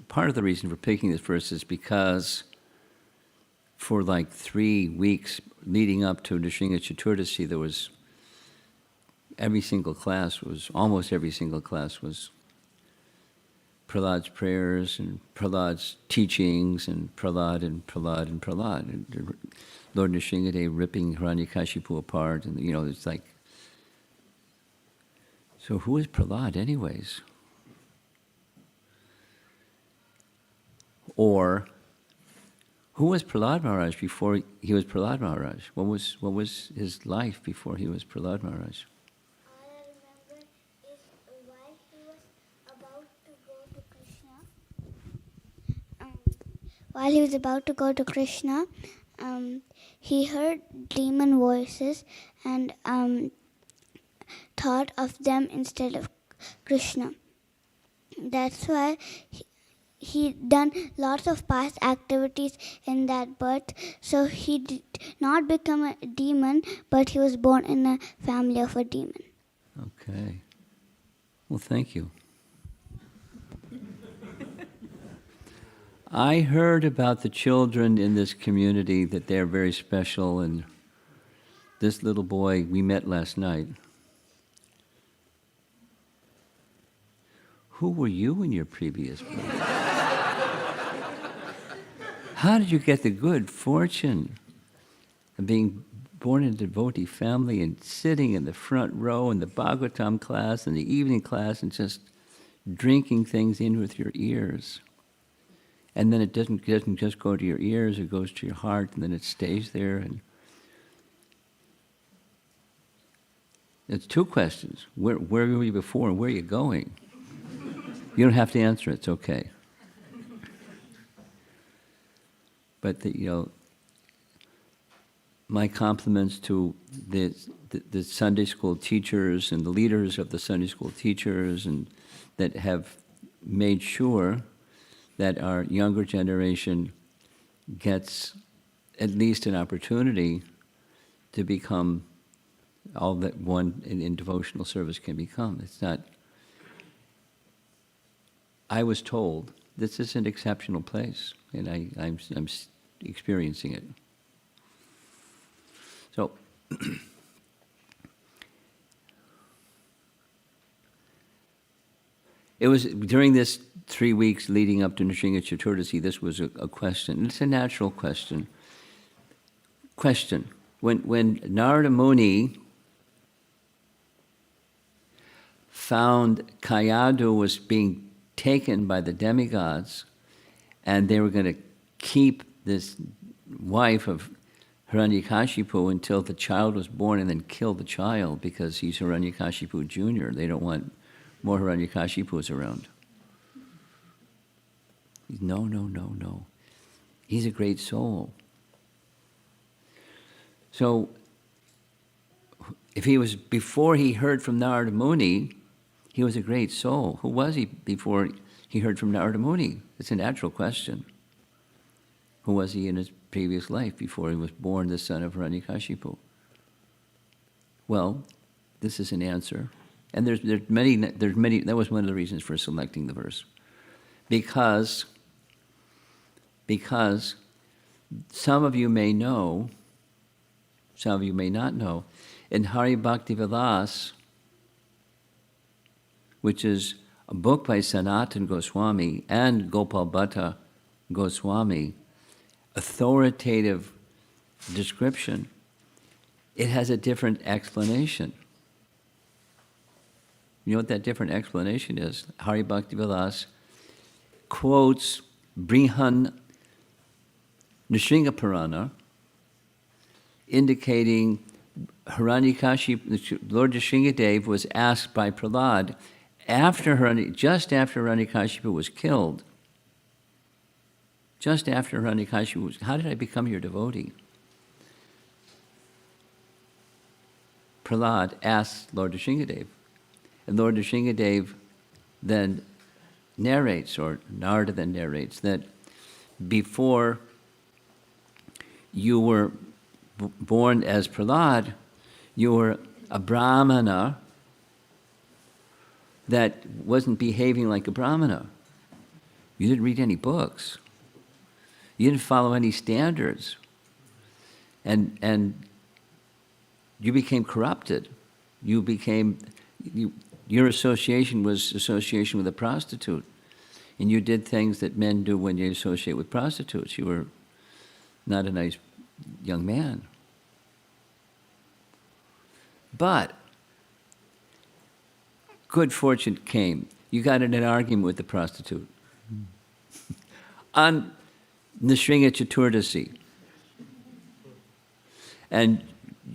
part of the reason for picking this verse is because for like 3 weeks leading up to Nrsimha Chaturdasi, there was almost every single class was Prahlad's prayers and Prahlad's teachings and Prahlad and Prahlad and Prahlad. And Lord Nrsimhadev ripping Hiranyakashipu apart, and it's like, so who is Prahlad anyways? Or who was Prahlad Maharaj before he was Prahlad Maharaj? What was his life before he was Prahlad Maharaj? All I remember is while he was about to go to Krishna. While he was about to go to Krishna, he heard demon voices and thought of them instead of Krishna. That's why he done lots of past activities in that birth. So he did not become a demon, but he was born in a family of a demon. Okay. Well, thank you. I heard about the children in this community, that they're very special, and this little boy we met last night. Who were you in your previous birth? How did you get the good fortune of being born in a devotee family and sitting in the front row in the Bhagavatam class and the evening class and just drinking things in with your ears? And then it doesn't just go to your ears, it goes to your heart, and then it stays there. And it's 2 questions. Where were you before and where are you going? You don't have to answer it, it's okay. But my compliments to the Sunday school teachers and the leaders of the Sunday school teachers, and that have made sure that our younger generation gets at least an opportunity to become all that one in devotional service can become. It's not. I was told this is an exceptional place, and I'm experiencing it. So, it was during this 3 weeks leading up to Nrsimha Chaturdasi, this was a question. It's a natural question. When Narada Muni found Kayadu was being taken by the demigods, and they were going to keep this wife of Hiranyakashipu until the child was born, and then kill the child because he's Hiranyakashipu Jr. They don't want more Hiranyakashipus around. No. He's a great soul. So, before he heard from Narada Muni, he was a great soul. Who was he before he heard from Narada Muni? It's a natural question. Who was he in his previous life before he was born the son of Hiranyakashipu? Well, this is an answer. And there's many, that was one of the reasons for selecting the verse. Because some of you may know, some of you may not know, in Hari Bhakti Vilas, which is a book by Sanatan Goswami and Gopal Bhatta Goswami, authoritative description, it has a different explanation. You know what that different explanation is? Hari Bhakti Vilas quotes Brihan Nrsimha Purana, indicating Hiranyakashipu, Lord Nrsimhadev was asked by Prahlad just after Hiranyakashipu was killed. Just after Hiranyakashipu was, how did I become your devotee? Prahlad asked Lord Nrsimhadev. And Lord Nrsimhadev then narrates, or Narada then narrates, that before you were born as Prahlad, you were a Brahmana that wasn't behaving like a Brahmana. You didn't read any books. You didn't follow any standards. And you became corrupted. Your association was association with a prostitute. And you did things that men do when you associate with prostitutes. You were not a nice young man. But good fortune came. You got in an argument with the prostitute on Nishringa Chaturdasi. And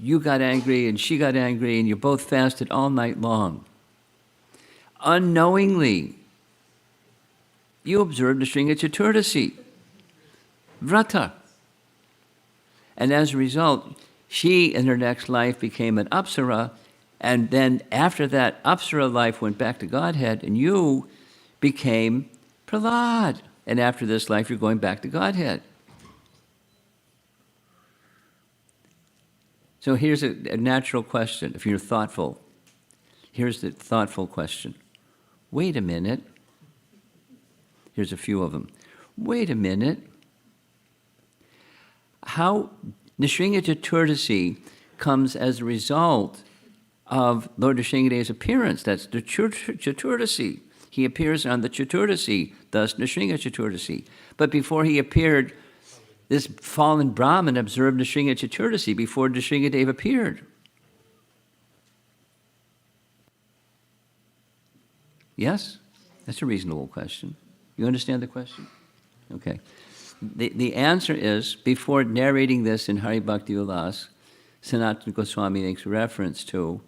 you got angry and she got angry and you both fasted all night long. Unknowingly, you observed Nishringa Chaturdasi, Vrata. And as a result, she in her next life became an Apsara, and then after that Apsara life went back to Godhead, and you became Prahlad. And after this life, you're going back to Godhead. So here's a natural question, if you're thoughtful. Here's the thoughtful question. Wait a minute. Here's a few of them. Wait a minute. How Nishringa Chaturdasi comes as a result of Lord Nrsingadev's appearance. That's the Chaturdasi. He appears on the Chaturdasi, thus Nrsinga Chaturdasi. But before he appeared, this fallen Brahmin observed Nrsinga Chaturdasi before Nrsingadev appeared. Yes? That's a reasonable question. You understand the question? Okay. The answer is, before narrating this in Hari Bhakti Vilas, Sanatana Goswami makes reference to,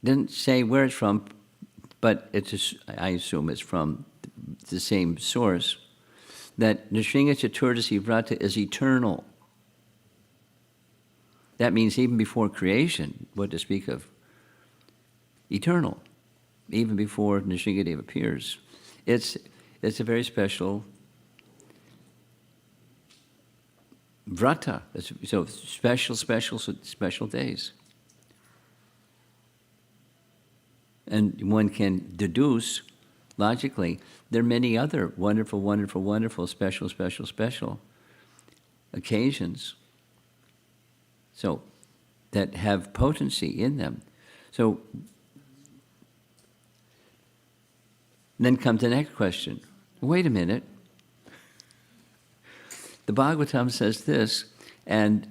didn't say where it's from, but I assume it's from the same source, that Nrsinga Chaturdasi Vrata is eternal. That means even before creation, what to speak of? Eternal. Even before Nrsingadev appears. It's a very special Vrata. So special days. And one can deduce, logically, there are many other wonderful, special occasions. So, that have potency in them. So, then comes the next question. Wait a minute. The Bhagavatam says this, and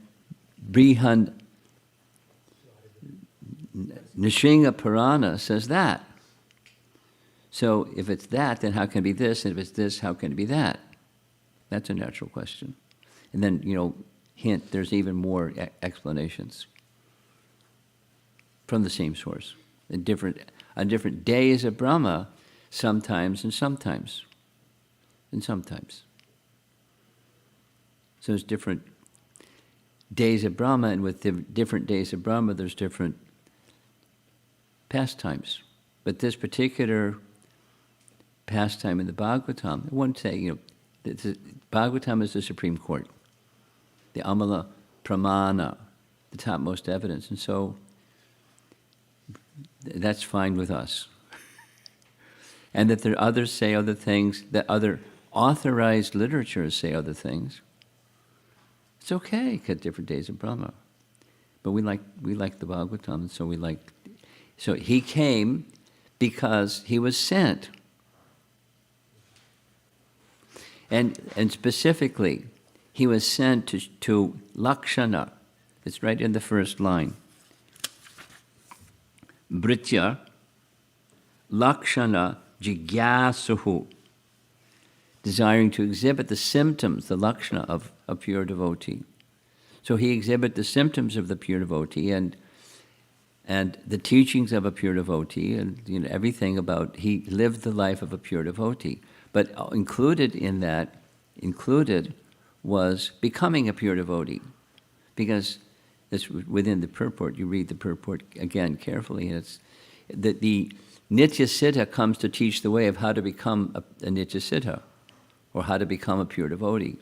Brihan Nrsinga Purana says that. So if it's that, then how can it be this? And if it's this, how can it be that? That's a natural question. And then, hint, there's even more explanations from the same source. On different days of Brahma, sometimes and sometimes. And sometimes. So there's different days of Brahma, and with different days of Brahma, there's different pastimes. But this particular pastime in the Bhagavatam, I won't say, the Bhagavatam is the Supreme Court, the Amala Pramana, the topmost evidence. And so that's fine with us. And that there others say other things, that other authorized literatures say other things. It's okay, because different days of Brahma. But we like the Bhagavatam, and so he came because he was sent. And specifically, he was sent to Lakshana. It's right in the first line. Britya, Lakshana Jigyasuhu, desiring to exhibit the symptoms, the lakshana of a pure devotee. So he exhibits the symptoms of the pure devotee and the teachings of a pure devotee, and everything about, he lived the life of a pure devotee. But included was becoming a pure devotee, because it's within the purport. You read the purport again carefully, and it's that the Nitya Siddha comes to teach the way of how to become a Nitya Siddha, or how to become a pure devotee,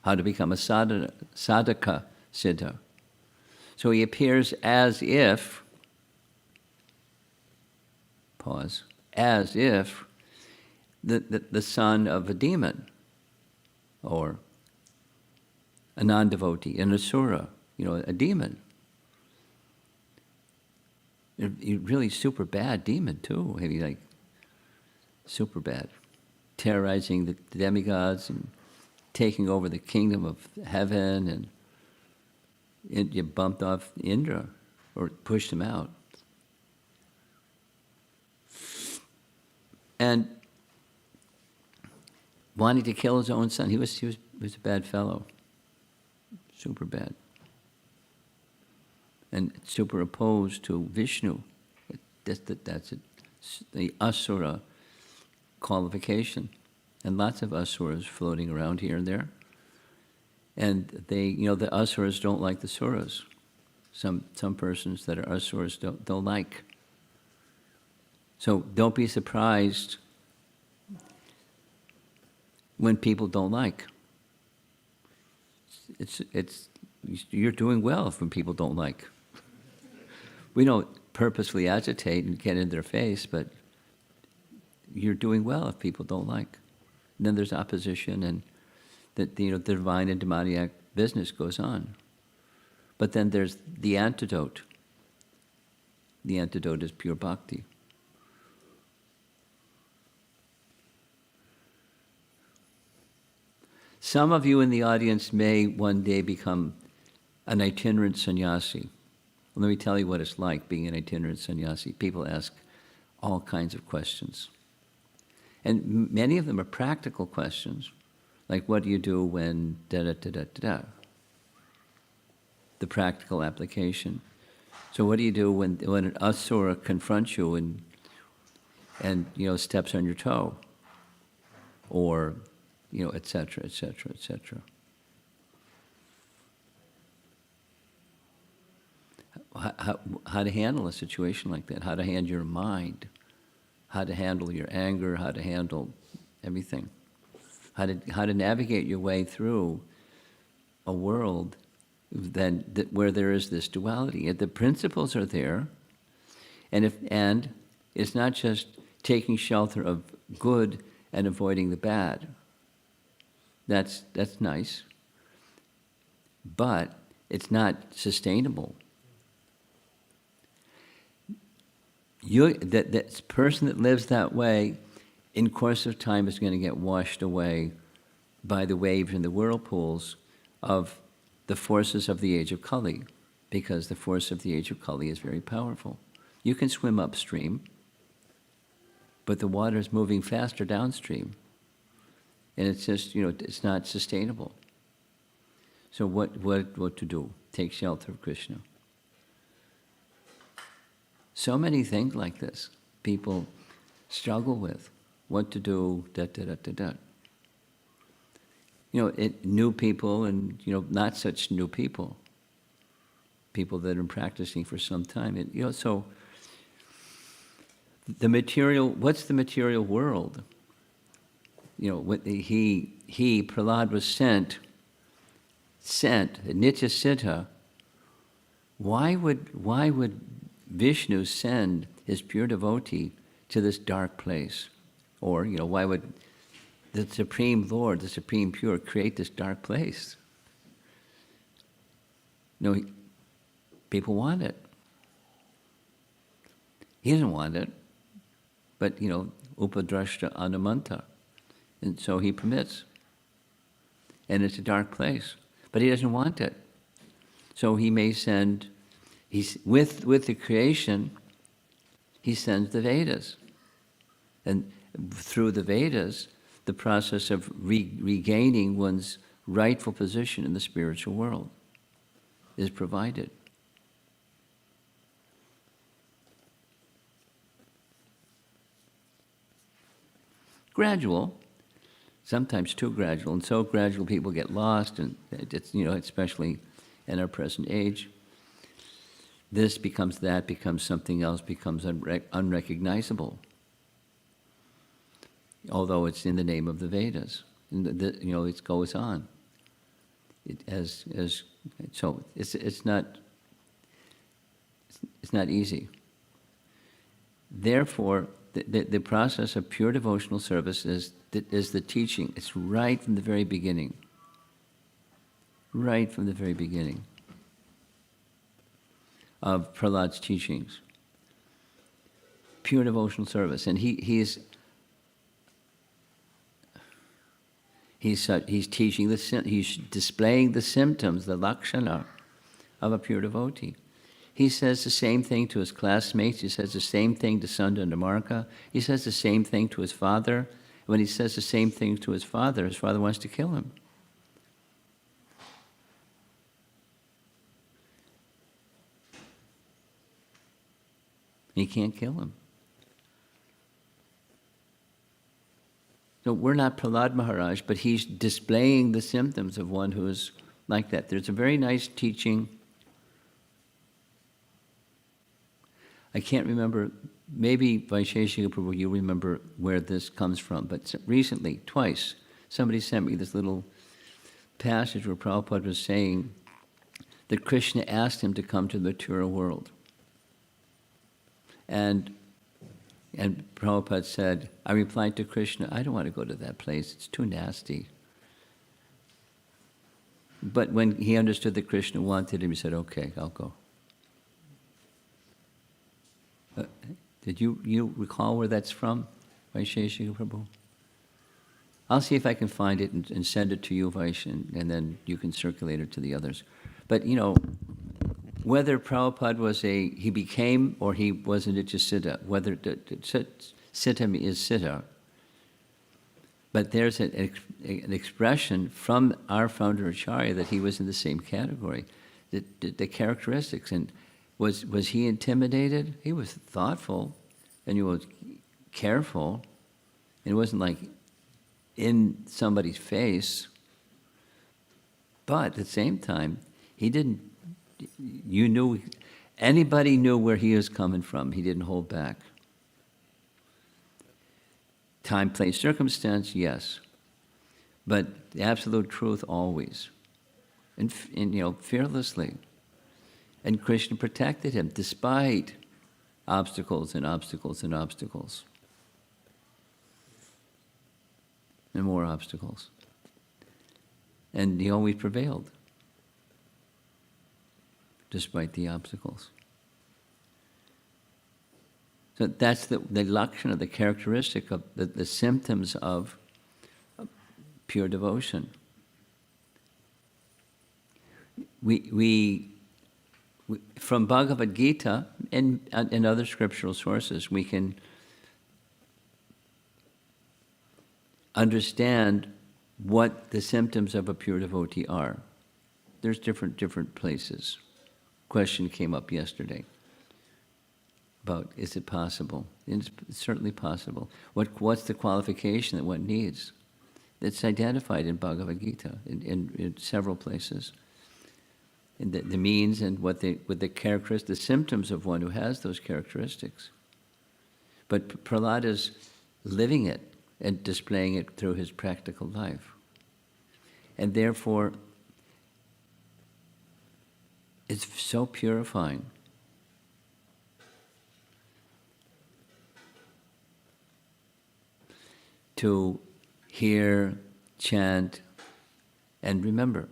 how to become a sadhaka siddha. So he appears as if the son of a demon, or a non-devotee, an asura, a demon. A really super bad demon too, maybe like super bad, terrorizing the demigods and taking over the kingdom of heaven, and you bumped off Indra or pushed him out. And wanting to kill his own son. He was a bad fellow. Super bad. And super opposed to Vishnu. That's it. The asura qualification. And lots of asuras floating around here and there. And they, the asuras don't like the suras. Some persons that are asuras don't like. So don't be surprised when people don't like. You're doing well when people don't like. We don't purposely agitate and get in their face, but you're doing well if people don't like. And then there's opposition, and that the divine and demoniac business goes on. But then there's the antidote. The antidote is pure bhakti. Some of you in the audience may one day become an itinerant sannyasi. Well, let me tell you what it's like being an itinerant sannyasi. People ask all kinds of questions. And many of them are practical questions, like what do you do when da-da-da-da-da-da? The practical application. So what do you do when an asura confronts you and steps on your toe? Or et cetera, et cetera, et cetera. How to handle a situation like that, how to handle your mind, how to handle your anger, how to handle everything, how to navigate your way through a world where there is this duality. The principles are there, and it's not just taking shelter of good and avoiding the bad. That's nice, but it's not sustainable. That person that lives that way, in course of time, is going to get washed away by the waves and the whirlpools of the forces of the age of Kali, because the force of the age of Kali is very powerful. You can swim upstream, but the water is moving faster downstream. And it's just, it's not sustainable. So what to do? Take shelter of Krishna. So many things like this people struggle with. What to do, da-da-da-da-da. New people and, not such new people. People that have been practicing for some time. So the material, what's the material world? Prahlad was sent, Nitya Siddha. Why would Vishnu send his pure devotee to this dark place? Or, why would the Supreme Lord, the Supreme Pure, create this dark place? People want it. He doesn't want it, but, upadrashta anumanta. And so he permits. And it's a dark place. But he doesn't want it. So he may send, with the creation, he sends the Vedas. And through the Vedas, the process of regaining one's rightful position in the spiritual world is provided. Gradual. Sometimes too gradual, and so gradual people get lost, and it's, especially in our present age. This becomes that, becomes something else, becomes unrecognizable. Although it's in the name of the Vedas, and it goes on. So it's not easy. Therefore, the process of pure devotional service is the teaching. It's right from the very beginning. Right from the very beginning of Prahlad's teachings. Pure devotional service. And he's teaching he's displaying the symptoms, the lakshana of a pure devotee. He says the same thing to his classmates. He says the same thing to Sunda and Marka. He says the same thing to his father. When he says the same thing to his father wants to kill him. He can't kill him. So we're not Prahlad Maharaj, but he's displaying the symptoms of one who is like that. There's a very nice teaching. I can't remember, maybe Vaisheshika Prabhu, you remember where this comes from, but recently, twice, somebody sent me this little passage where Prabhupada was saying that Krishna asked him to come to the material world. And Prabhupada said, I replied to Krishna, I don't want to go to that place, it's too nasty. But when he understood that Krishna wanted him, he said, okay, I'll go. Did you recall where that's from, Vaisheshika Prabhu? I'll see if I can find it and send it to you, Vaish, and then you can circulate it to the others. But, whether Prabhupada he became or he was a Nityasiddha, whether Siddha is Siddha, but there's an expression from our founder Acharya that he was in the same category, the characteristics. And was he intimidated? He was thoughtful, and he was careful. It wasn't like in somebody's face, but at the same time, he didn't. Anybody knew where he was coming from. He didn't hold back. Time, place, circumstance, yes, but the absolute truth always, and fearlessly. And Krishna protected him despite obstacles and obstacles and obstacles. And more obstacles. And he always prevailed, despite the obstacles. So that's the lakshana, the characteristic of the symptoms of pure devotion. We from Bhagavad Gita and other scriptural sources, we can understand what the symptoms of a pure devotee are. There's different places. Question came up yesterday about, is it possible? It's certainly possible. What's the qualification that one needs? It's identified in Bhagavad Gita in several places. In the means and what the characteristics, the symptoms of one who has those characteristics. But Prahlad is living it and displaying it through his practical life. And therefore, it's so purifying. To hear, chant, and remember.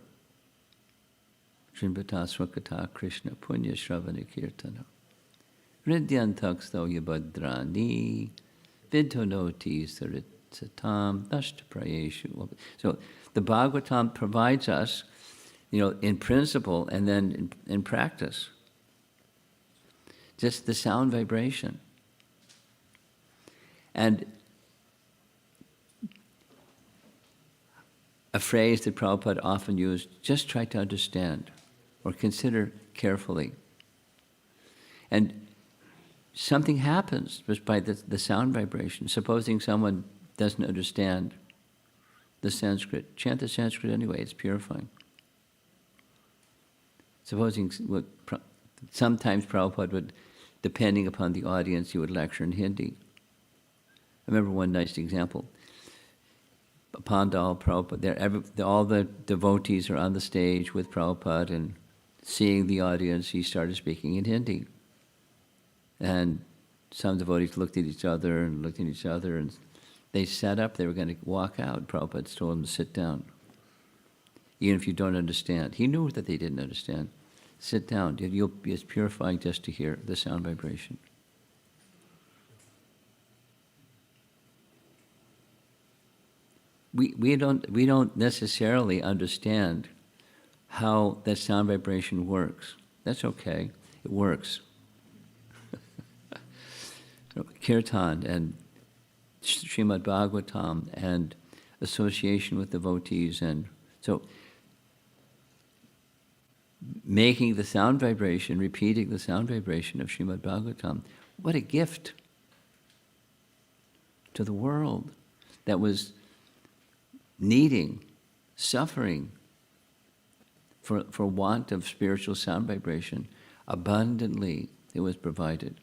Shrimbhata Swakata Krishna Punya Shravana Kirtana. Ridyantaksto Yabhadrani Vidhanoti Saritsatam Nashtaprayeshu. So the Bhagavatam provides us, in principle and then in practice, just the sound vibration. And a phrase that Prabhupada often used, just try to understand or consider carefully. And something happens just by the sound vibration. Supposing someone doesn't understand the Sanskrit, chant the Sanskrit anyway, it's purifying. Supposing, sometimes Prabhupada would, depending upon the audience, he would lecture in Hindi. I remember one nice example. Pandal, Prabhupada, all the devotees are on the stage with Prabhupada, and seeing the audience, he started speaking in Hindi. And some devotees looked at each other and looked at each other, and they sat up. They were going to walk out. Prabhupada told them to sit down. Even if you don't understand. He knew that they didn't understand. Sit down. It's purifying just to hear the sound vibration. We don't necessarily understand how that sound vibration works. That's okay. It works. Kirtan and Srimad Bhagavatam and association with devotees, and so making the sound vibration, repeating the sound vibration of Srimad Bhagavatam, what a gift to the world that was needing, suffering for want of spiritual sound vibration. Abundantly it was provided.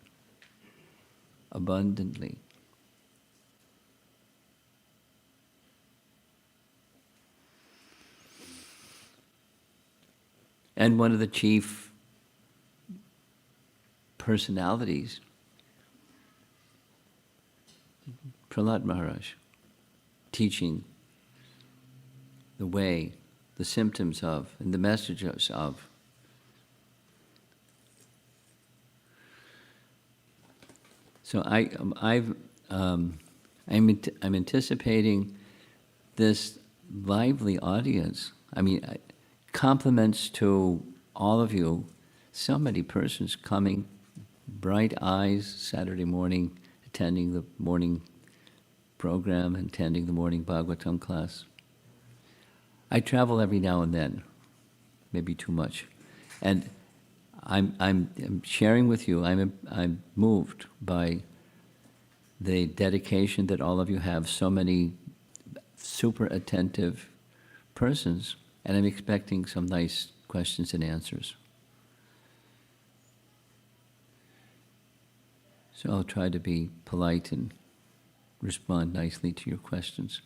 Abundantly. And one of the chief personalities, Prahlad Maharaj, teaching the way, the symptoms of, and the messages of. So I'm anticipating this lively audience. I mean, compliments to all of you. So many persons coming, bright eyes, Saturday morning, attending the morning program, attending the morning Bhagavatam class. I travel every now and then, maybe too much, and I'm sharing with you. I'm moved by the dedication that all of you have. So many super attentive persons, and I'm expecting some nice questions and answers. So I'll try to be polite and respond nicely to your questions,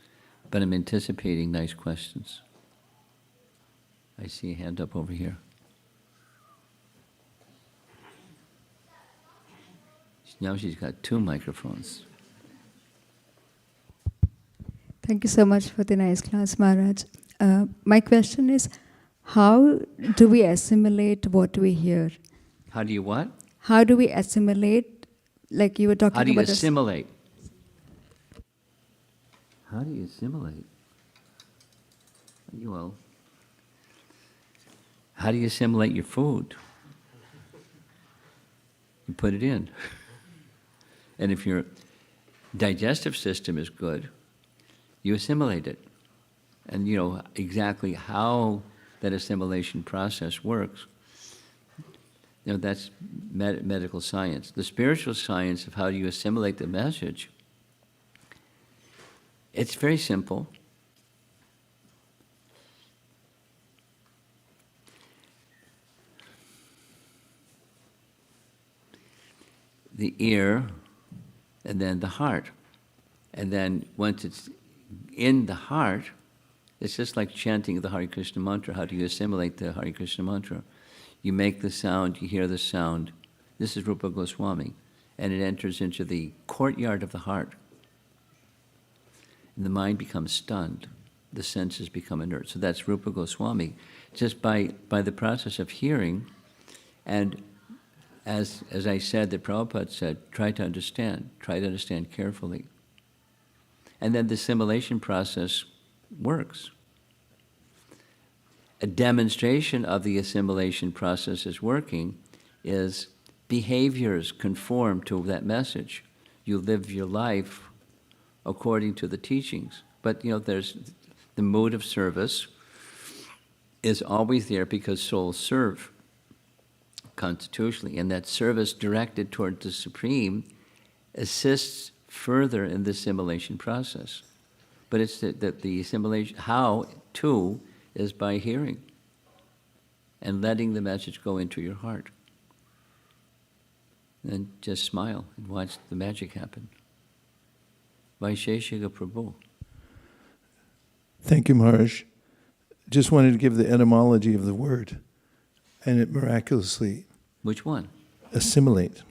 but I'm anticipating nice questions. I see a hand up over here. Now she's got 2 microphones. Thank you so much for the nice class, Maharaj. My question is, how do we assimilate what we hear? How do you what? How do we assimilate, like you were talking about... How do you assimilate? How do you assimilate? Well, how do you assimilate your food? You put it in. And if your digestive system is good, you assimilate it. And you know exactly how that assimilation process works. You know, that's medical science. The spiritual science of how you assimilate the message, it's very simple. The ear, and then the heart. And then once it's in the heart, it's just like chanting the Hare Krishna mantra. How do you assimilate the Hare Krishna mantra? You make the sound, you hear the sound. This is Rupa Goswami. And it enters into the courtyard of the heart. And the mind becomes stunned. The senses become inert. So that's Rupa Goswami. Just by the process of hearing, and as I said, that Prabhupada said, try to understand carefully. And then the assimilation process works. A demonstration of the assimilation process is working is behaviors conform to that message. You live your life according to the teachings. But, you know, there's the mode of service is always there because souls serve constitutionally, and that service directed toward the Supreme assists further in the assimilation process. But it's that the assimilation, how to, is by hearing and letting the message go into your heart. And just smile and watch the magic happen. Vaisheshika Prabhu. Thank you, Maharaj. Just wanted to give the etymology of the word, and it miraculously... Which one? Assimilate.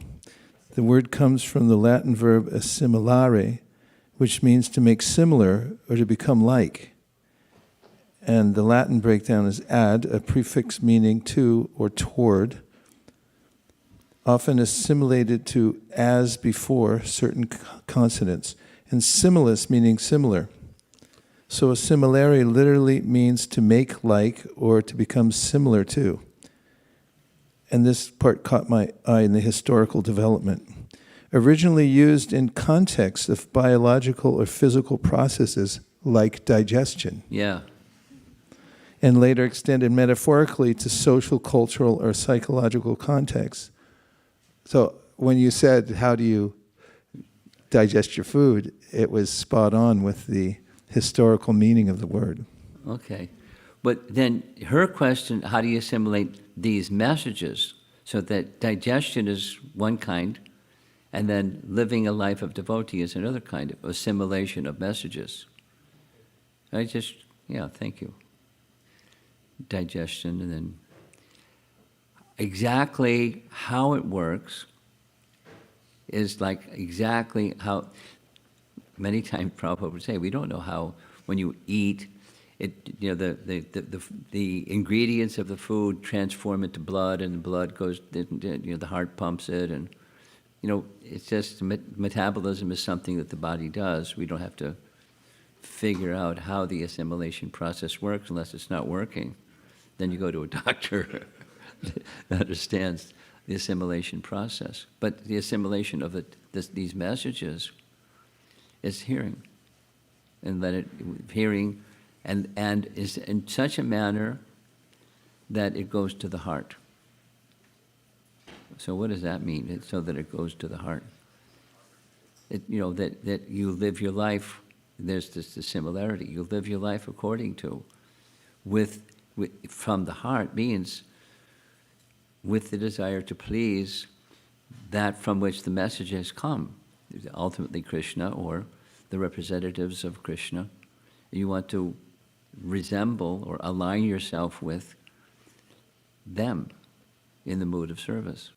The word comes from the Latin verb assimilare, which means to make similar or to become like. And the Latin breakdown is ad, a prefix meaning to or toward, often assimilated to as before certain consonants, and similis meaning similar. So assimilare literally means to make like or to become similar to. And this part caught my eye in the historical development. Originally used in context of biological or physical processes like digestion, Yeah. and later extended metaphorically to social, cultural, or psychological contexts. So when you said, how do you digest your food, it was spot on with the historical meaning of the word. Okay. But then her question, how do you assimilate these messages? So that digestion is one kind, and then living a life of devotee is another kind of assimilation of messages. Thank you. Digestion, and then exactly how it works is like exactly how, many times Prabhupada would say, we don't know how, when you eat, the ingredients of the food transform into blood, and the blood goes, the heart pumps it, and it's just metabolism is something that the body does. We don't have to figure out how the assimilation process works unless it's not working. Then you go to a doctor that understands the assimilation process. But the assimilation of these messages is hearing, and hearing, and is in such a manner that it goes to the heart. So what does that mean? It's so that it goes to the heart. That you live your life. There's this similarity. You live your life according to, from the heart means with the desire to please that from which the message has come, ultimately Krishna or the representatives of Krishna. You want to resemble or align yourself with them in the mood of service.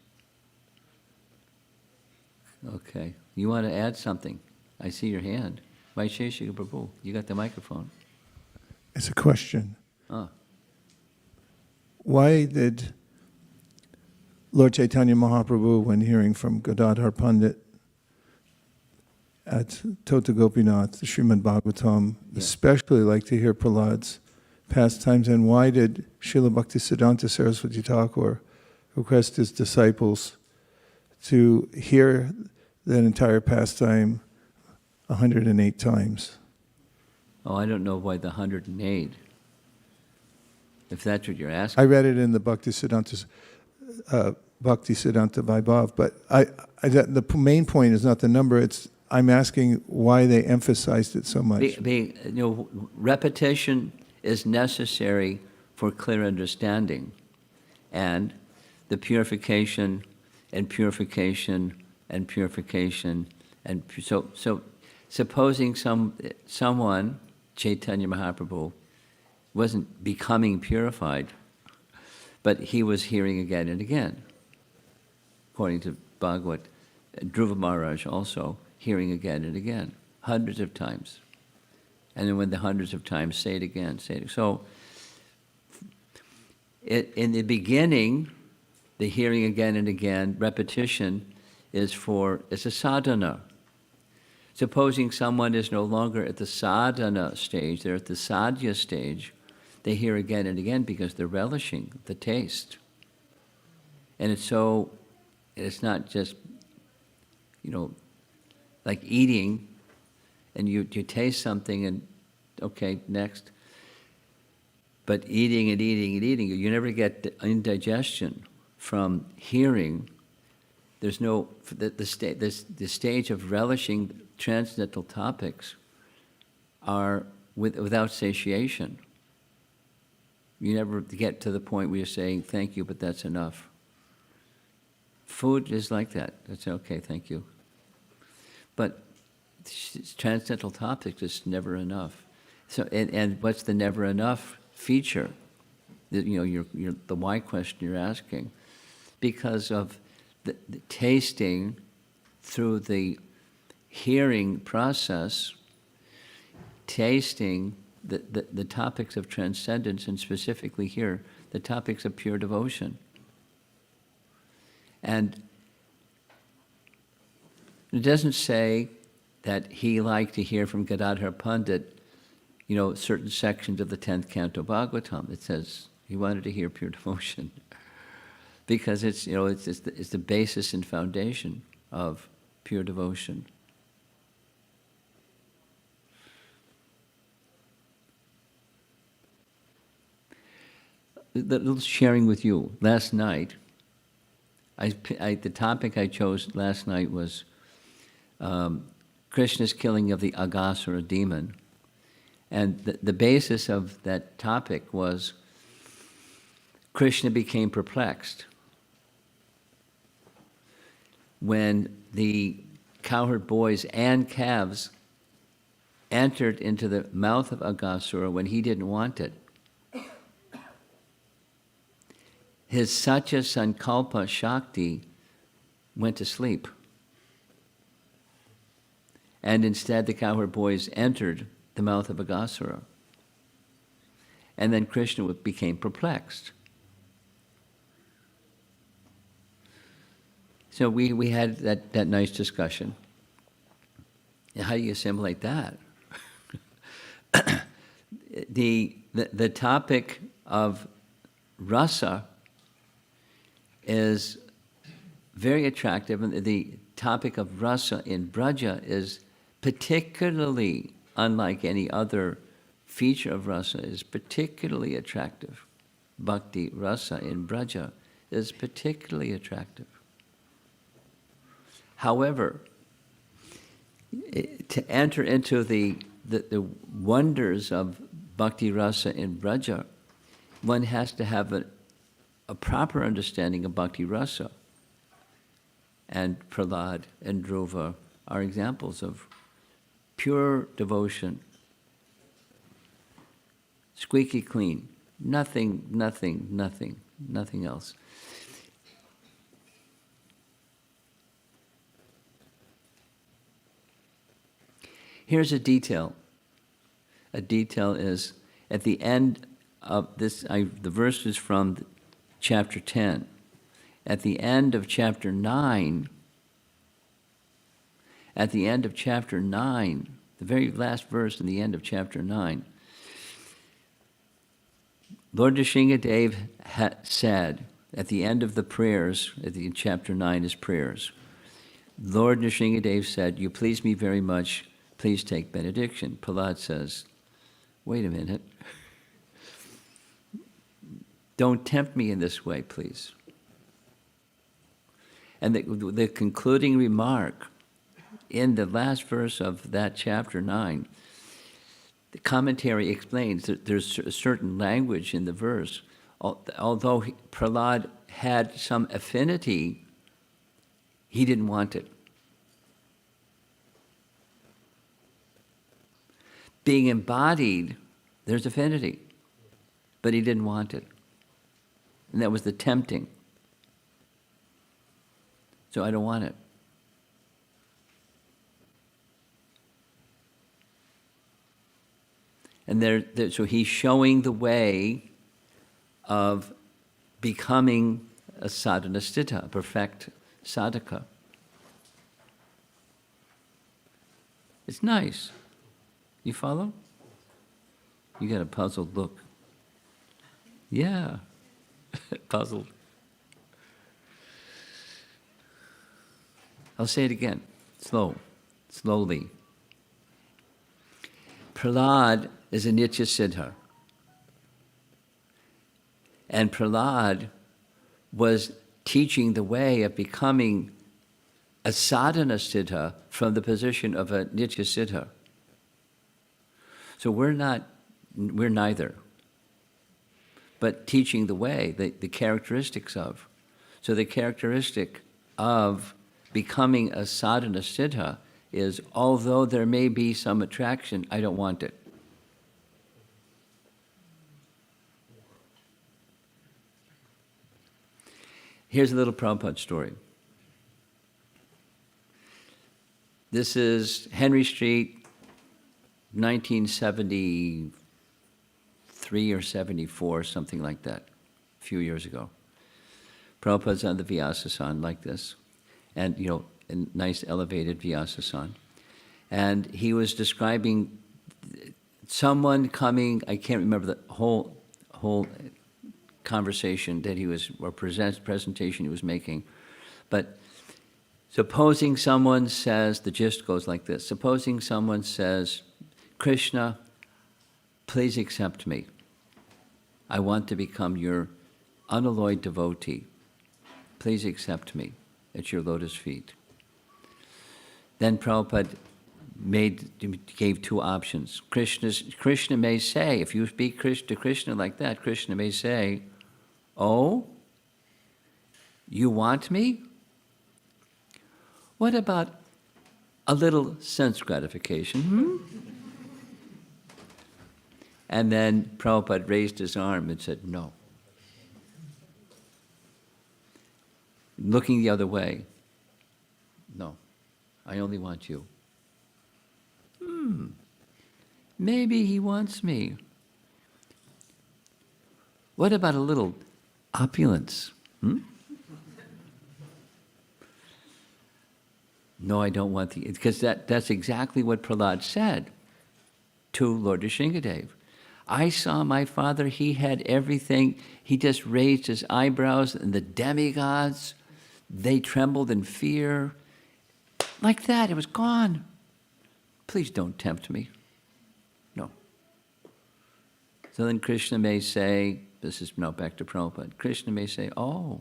Okay. You want to add something? I see your hand. Vaisheshika Prabhu, you got the microphone. It's a question. Ah. Why did Lord Chaitanya Mahaprabhu, when hearing from Gadadhar Pandit at Tota Gopinath, the Srimad Bhagavatam, especially like to hear Prahlad's pastimes, and why did Srila Bhaktisiddhanta Saraswati Thakur request his disciples to hear that entire pastime 108 times? Oh, I don't know why the 108. If that's what you're asking. I read it in the Bhaktisiddhanta Vaibhav, but the main point is not the number. I'm asking why they emphasized it so much. Repetition is necessary for clear understanding, and the purification and purification and purification, and so supposing someone, Chaitanya Mahaprabhu, wasn't becoming purified, but he was hearing again and again. According to Bhagavad, Dhruva Maharaj also hearing again and again, hundreds of times. And then when the hundreds of times, say it again, say it. So in the beginning, the hearing again and again, repetition it's a sadhana. Supposing someone is no longer at the sadhana stage, they're at the sadhya stage, they hear again and again because they're relishing the taste. And it's not just, like eating, and you taste something and, okay, next. But eating and eating and eating, you never get indigestion from hearing. There's no, the stage of relishing transcendental topics are without satiation. You never get to the point where you're saying, thank you, but that's enough. Food is like that. That's okay, thank you. But transcendental topics is never enough. So, and what's the never enough feature? The why question you're asking. Because of the tasting through the hearing process, tasting the topics of transcendence, and specifically here, the topics of pure devotion. And it doesn't say that he liked to hear from Gadadhar Pandit, certain sections of the 10th Canto Bhagavatam. It says he wanted to hear pure devotion because it's the basis and foundation of pure devotion. The little sharing with you last night. The topic I chose last night was Krishna's killing of the Aghasura demon. And the basis of that topic was Krishna became perplexed when the cowherd boys and calves entered into the mouth of Aghasura when he didn't want it. His Satya Sankalpa Shakti went to sleep. And instead the cowherd boys entered the mouth of Aghasura. And then Krishna became perplexed. So we had that nice discussion. How do you assimilate that? The topic of rasa is very attractive, and the topic of rasa in Braja is particularly unlike any other feature of rasa, is particularly attractive. Bhakti rasa in Braja is particularly attractive. However, to enter into the wonders of bhakti rasa in Braja, one has to have a proper understanding of bhakti rasa. And Prahlad and Dhruva are examples of pure devotion, squeaky clean, nothing else. Here's a detail. A detail is at the end of this, the verse is from chapter 10. At the end of chapter 9, the very last verse in the end of chapter 9, Lord Nrsingadev said, at the end of the prayers, in chapter 9 is prayers, Lord Nrsingadev said, "You please me very much, please take benediction." Prahlad says, "Wait a minute. Don't tempt me in this way, please." And the concluding remark in the last verse of that chapter 9, the commentary explains that there's a certain language in the verse. Although Prahlad had some affinity, he didn't want it. Being embodied, there's affinity, but he didn't want it. And that was the tempting. So I don't want it. And so he's showing the way of becoming a sadhana sthita, a perfect sadhaka. It's nice. You follow? You got a puzzled look. Yeah, puzzled. I'll say it again, slowly. Prahlad is a Nitya Siddha. And Prahlad was teaching the way of becoming a sadhana siddha from the position of a Nitya Siddha. So we're neither. But teaching the way, the characteristics of. So the characteristic of becoming a sadhana siddha is, although there may be some attraction, I don't want it. Here's a little Prabhupada story. This is Henry Street, 1973 or 74, something like that, a few years ago. Prabhupada's on the Vyasasana like this, and, a nice elevated Vyasasana. And he was describing someone coming, I can't remember the whole conversation that he was, or presentation he was making, but supposing someone says, the gist goes like this, supposing someone says, Krishna, please accept me. I want to become your unalloyed devotee. Please accept me at your lotus feet. Then Prabhupada gave two options. Krishna may say, if you speak to Krishna like that, Krishna may say, oh, you want me? What about a little sense gratification? And then Prabhupada raised his arm and said, no. Looking the other way, no, I only want you. Maybe he wants me. What about a little opulence? No, I don't want the, because that's exactly what Prahlad said to Lord Nrsingadev. I saw my father, he had everything. He just raised his eyebrows, and the demigods, they trembled in fear. Like that, it was gone. Please don't tempt me. No. So then Krishna may say, this is now back to Prabhupada, Krishna may say, oh,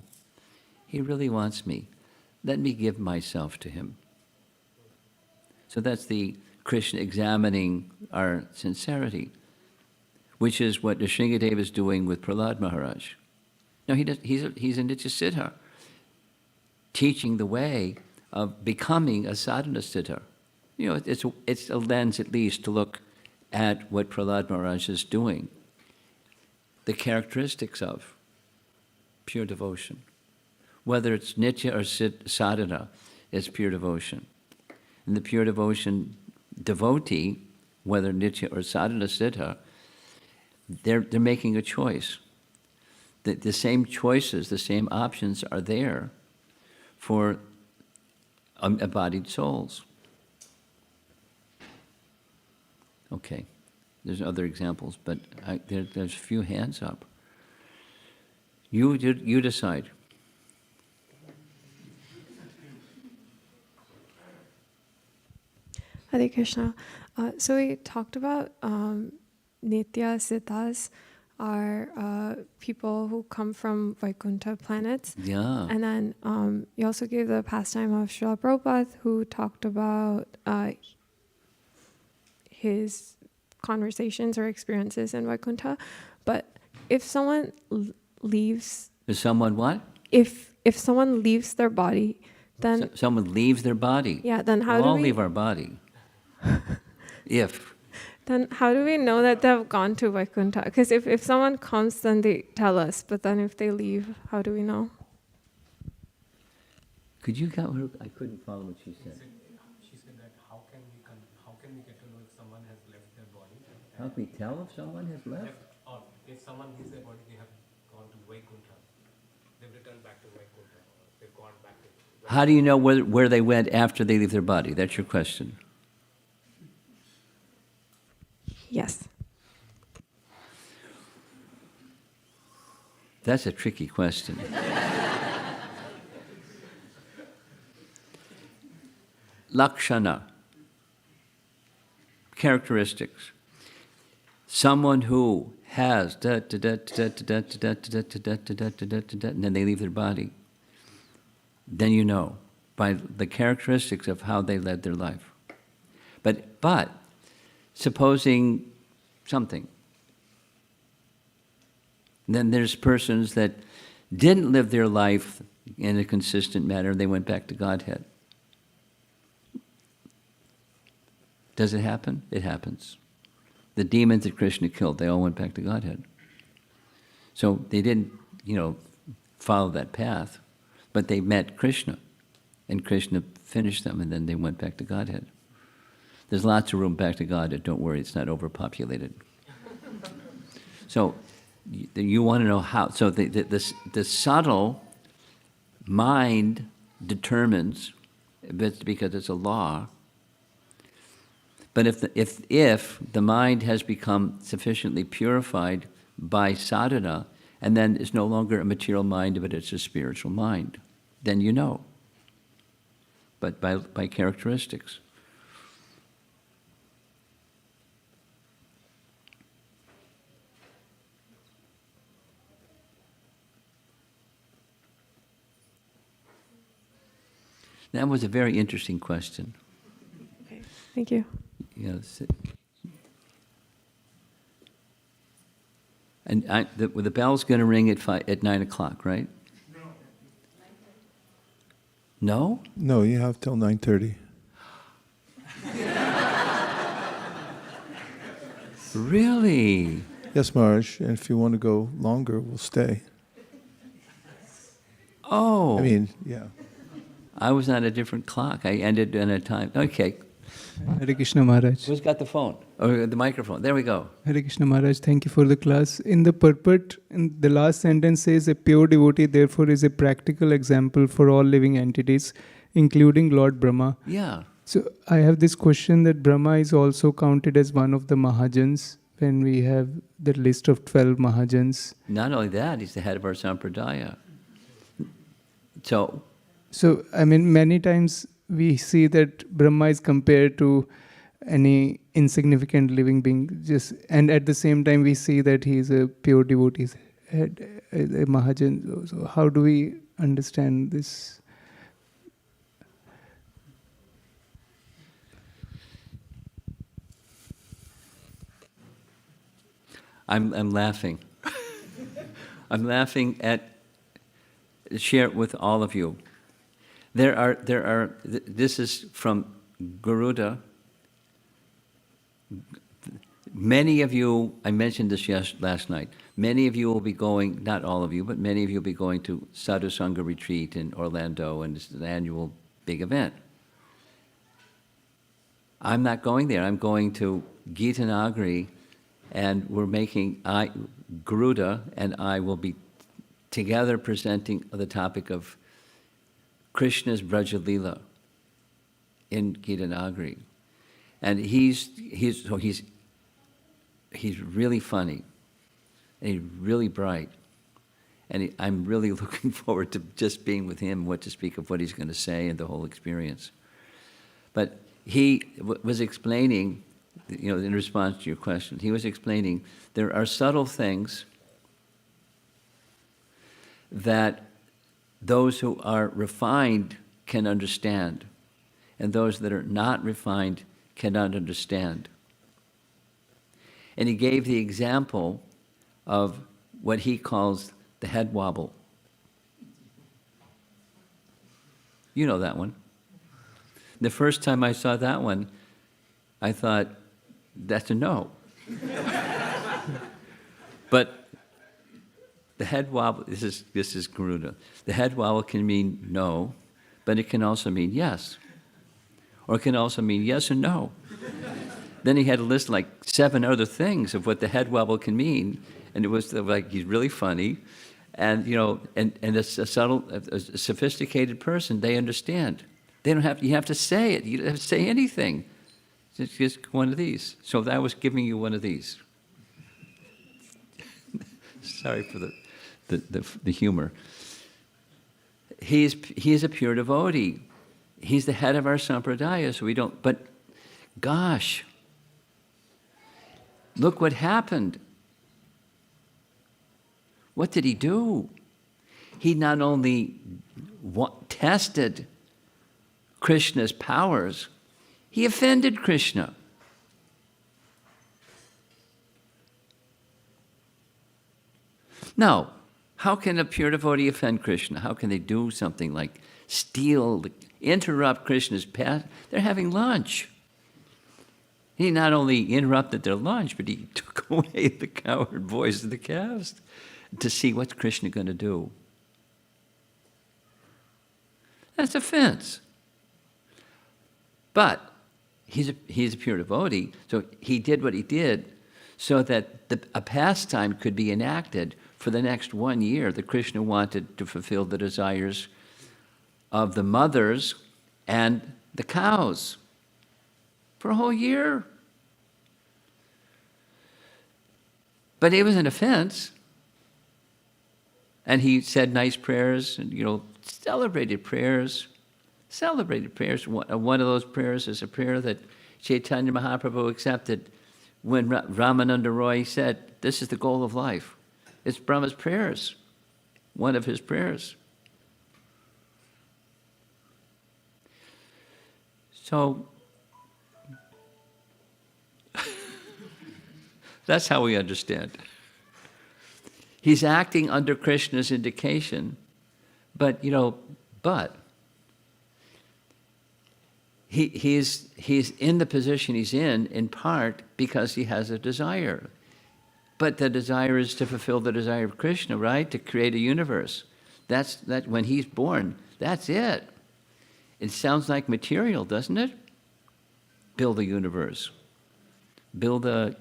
he really wants me. Let me give myself to him. So that's the Krishna examining our sincerity, which is what Nrsingadev is doing with Prahlad Maharaj. No, he's a Nityasiddha, teaching the way of becoming a sadhana siddha. It's a lens at least to look at what Prahlad Maharaj is doing, the characteristics of pure devotion. Whether it's nitya or sadhana, it's pure devotion. And the pure devotion devotee, whether nitya or sadhana siddha, they're making a choice. The same choices, the same options are there for embodied souls. Okay, there's other examples, but there's a few hands up. You decide. Hare Krishna. So we talked about Nitya Siddhas are people who come from Vaikuntha planets. Yeah. And then you also gave the pastime of Srila Prabhupada, who talked about his conversations or experiences in Vaikuntha. But if someone leaves... Is someone what? If someone leaves their body, then... Someone leaves their body. Yeah, then how do we... all leave our body. Then how do we know that they've gone to Vaikuntha? Because if someone comes, then they tell us. But then if they leave, how do we know? Could you get her? I couldn't follow what she said. She said that how can we get to know if someone has left their body? How can we tell if someone has left? Or if someone leaves their body, they have gone to Vaikuntha. They've returned back to Vaikuntha. They've gone back to Vaikuntha. How do you know where they went after they leave their body? That's your question. Yes. That's a tricky question. Lakshana, characteristics. Someone who has and then they leave their body. Then you know by the characteristics of how they led their life. But supposing something. Then there's persons that didn't live their life in a consistent manner. They went back to Godhead. Does it happen? It happens. The demons that Krishna killed, they all went back to Godhead. So they didn't, follow that path, but they met Krishna. And Krishna finished them, and then they went back to Godhead. There's lots of room back to Godhead. Don't worry, it's not overpopulated. So you want to know how. So the subtle mind determines, because it's a law. But if the mind has become sufficiently purified by sadhana, and then it's no longer a material mind, but it's a spiritual mind, then you know. But by characteristics. That was a very interesting question. Okay, thank you. Yes. And the bell's going to ring at 9 o'clock, right? No. No, you have till 9:30. Really? Yes, Maharaj. And if you want to go longer, we'll stay. Oh. I mean, yeah. I was on a different clock. I ended in a time. Okay. Hare Krishna Maharaj. Who's got the phone? Or the microphone? There we go. Hare Krishna Maharaj, thank you for the class. In the purport, in the last sentence says, a pure devotee therefore is a practical example for all living entities, including Lord Brahma. Yeah. So I have this question that Brahma is also counted as one of the Mahajans when we have the list of 12 Mahajans. Not only that, he's the head of our sampradaya. So, I mean, many times we see that Brahma is compared to any insignificant living being, and at the same time we see that he is a pure devotee, a Mahajan. So how do we understand this? I'm laughing. I'm laughing share it with all of you. This is from Garuda. Many of you, I mentioned this last night, many of you will be going, not all of you, but many of you will be going to Sadhu Sangha retreat in Orlando, and it's an annual big event. I'm not going there. I'm going to Gita Nagari, and Garuda and I will be together presenting the topic of Krishna's Braja Leela in Gita Nagari. And he's really funny, and he's really bright. And I'm really looking forward to just being with him, what to speak of what he's going to say and the whole experience. But he was explaining, in response to your question, he was explaining there are subtle things that those who are refined can understand, and those that are not refined cannot understand. And he gave the example of what he calls the head wobble. You know that one. The first time I saw that one, I thought, that's a no. But the head wobble, this is Garuda. The head wobble can mean no, but it can also mean yes. Or it can also mean yes and no. Then he had a list like 7 other things of what the head wobble can mean, and it was like he's really funny, and and a subtle, a sophisticated person, they understand. They don't have. You have to say it. You don't have to say anything. It's just one of these. So I was giving you one of these. Sorry for the humor. He is a pure devotee. He's the head of our sampradaya, so we don't. But gosh, look what happened. What did he do? He not only tested Krishna's powers, he offended Krishna. Now, how can a pure devotee offend Krishna? How can they do something like interrupt Krishna's path? They're having lunch. He not only interrupted their lunch, but he took away the cowherd voice of the caste to see what's Krishna going to do. That's offense. But he's a pure devotee, so he did what he did so that a pastime could be enacted for the next 1 year that Krishna wanted to fulfill the desires of the mothers and the cows for a whole year. But it was an offense. And he said nice prayers and, celebrated prayers. Celebrated prayers. One of those prayers is a prayer that Chaitanya Mahaprabhu accepted when Ramananda Roy said, this is the goal of life. It's Brahma's prayers, one of his prayers. So, that's how we understand. He's acting under Krishna's indication, but he's in the position he's in part because he has a desire. But the desire is to fulfill the desire of Krishna, right? To create a universe. That when he's born, that's it. It sounds like material, doesn't it? Build a universe. Build a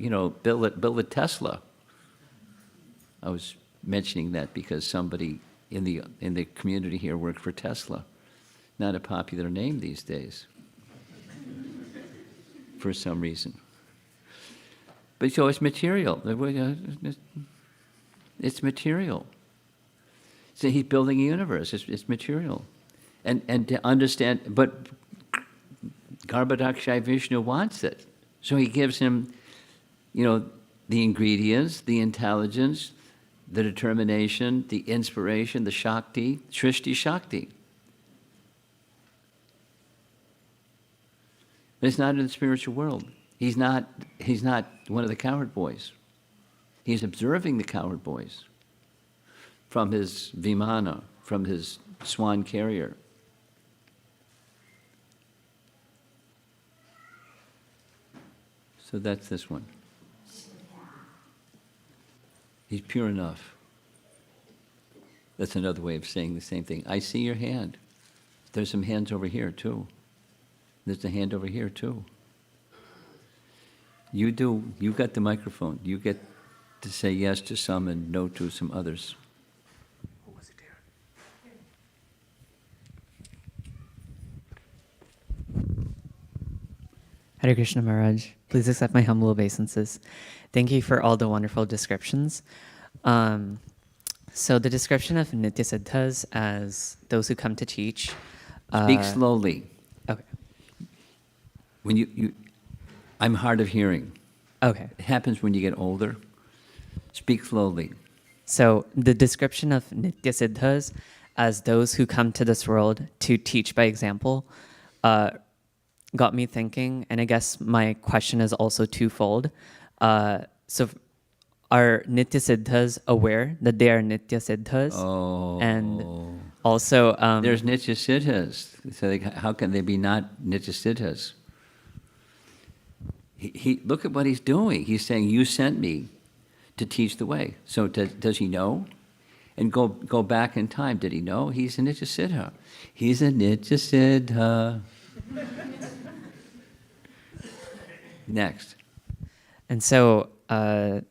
Tesla. I was mentioning that because somebody in the community here worked for Tesla. Not a popular name these days, for some reason. But so it's material. It's material. So he's building a universe. It's material, and to understand. But Garbhodakshai Vishnu wants it, so he gives him, the ingredients, the intelligence, the determination, the inspiration, the Shakti, Shrishti Shakti. But it's not in the spiritual world. He's not one of the cowherd boys. He's observing the cowherd boys from his vimana, from his swan carrier. So that's this one. He's pure enough. That's another way of saying the same thing. I see your hand. There's some hands over here too. There's a hand over here too. You got the microphone. You get to say yes to some and no to some others. Who was it here? Hare Krishna Maharaj, please accept my humble obeisances. Thank you for all the wonderful descriptions. So the description of Nitya Siddhas as those who come to teach. Speak slowly. Okay. When I'm hard of hearing. Okay. It happens when you get older. Speak slowly. So the description of Nitya Siddhas as those who come to this world to teach by example got me thinking, and I guess my question is also twofold. So are Nitya Siddhas aware that they are Nitya Siddhas? Oh. And also... there's Nitya Siddhas. So how can they be not Nitya Siddhas? He look at what he's doing. He's saying, you sent me to teach the way. So does he know? And go back in time. Did he know? He's a Nitya Siddha. He's a Nitya Siddha. Next. And so that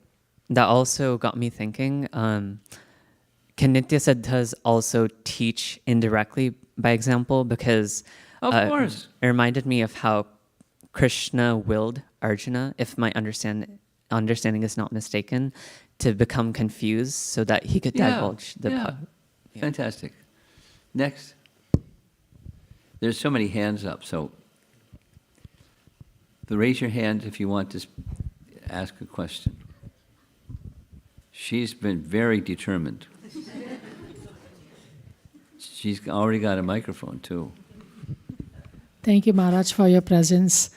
also got me thinking, can Nitya Siddhas also teach indirectly by example? Because Of course. it reminded me of how Krishna willed Arjuna, if my understanding is not mistaken, to become confused so that he could divulge the... Yeah. Fantastic. Next. There's so many hands up, so raise your hand if you want to ask a question. She's been very determined. She's already got a microphone, too. Thank you, Maharaj, for your presence.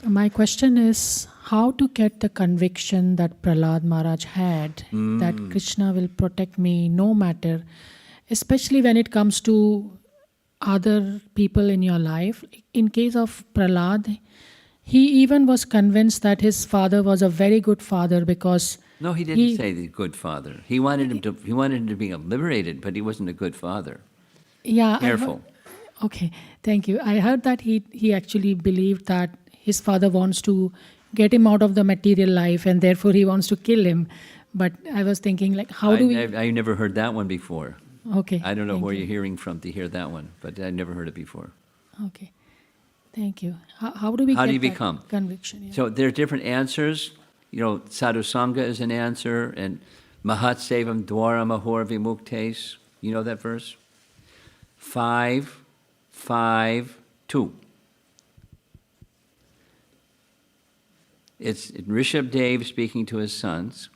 My question is how to get the conviction that Prahlad Maharaj had that Krishna will protect me no matter, especially when it comes to other people in your life. In case of Prahlad, he even was convinced that his father was a very good father because... No, he didn't say the good father. He wanted him to be liberated, but he wasn't a good father. Yeah. Careful. Okay, thank you. I heard that he actually believed that his father wants to get him out of the material life and therefore he wants to kill him. But I was thinking, like, how do we... I never heard that one before. Okay. I don't know thank where you. you're hearing from to hear that one, but I never heard it before. Okay, thank you. How do we How get do you that become? conviction? Yeah. So there are different answers. You know, sadhusanga is an answer, and mahat sevam dwaram ahor vimuktes. You know that verse? 5, 5, 2. It's Rishabh Dev speaking to his sons,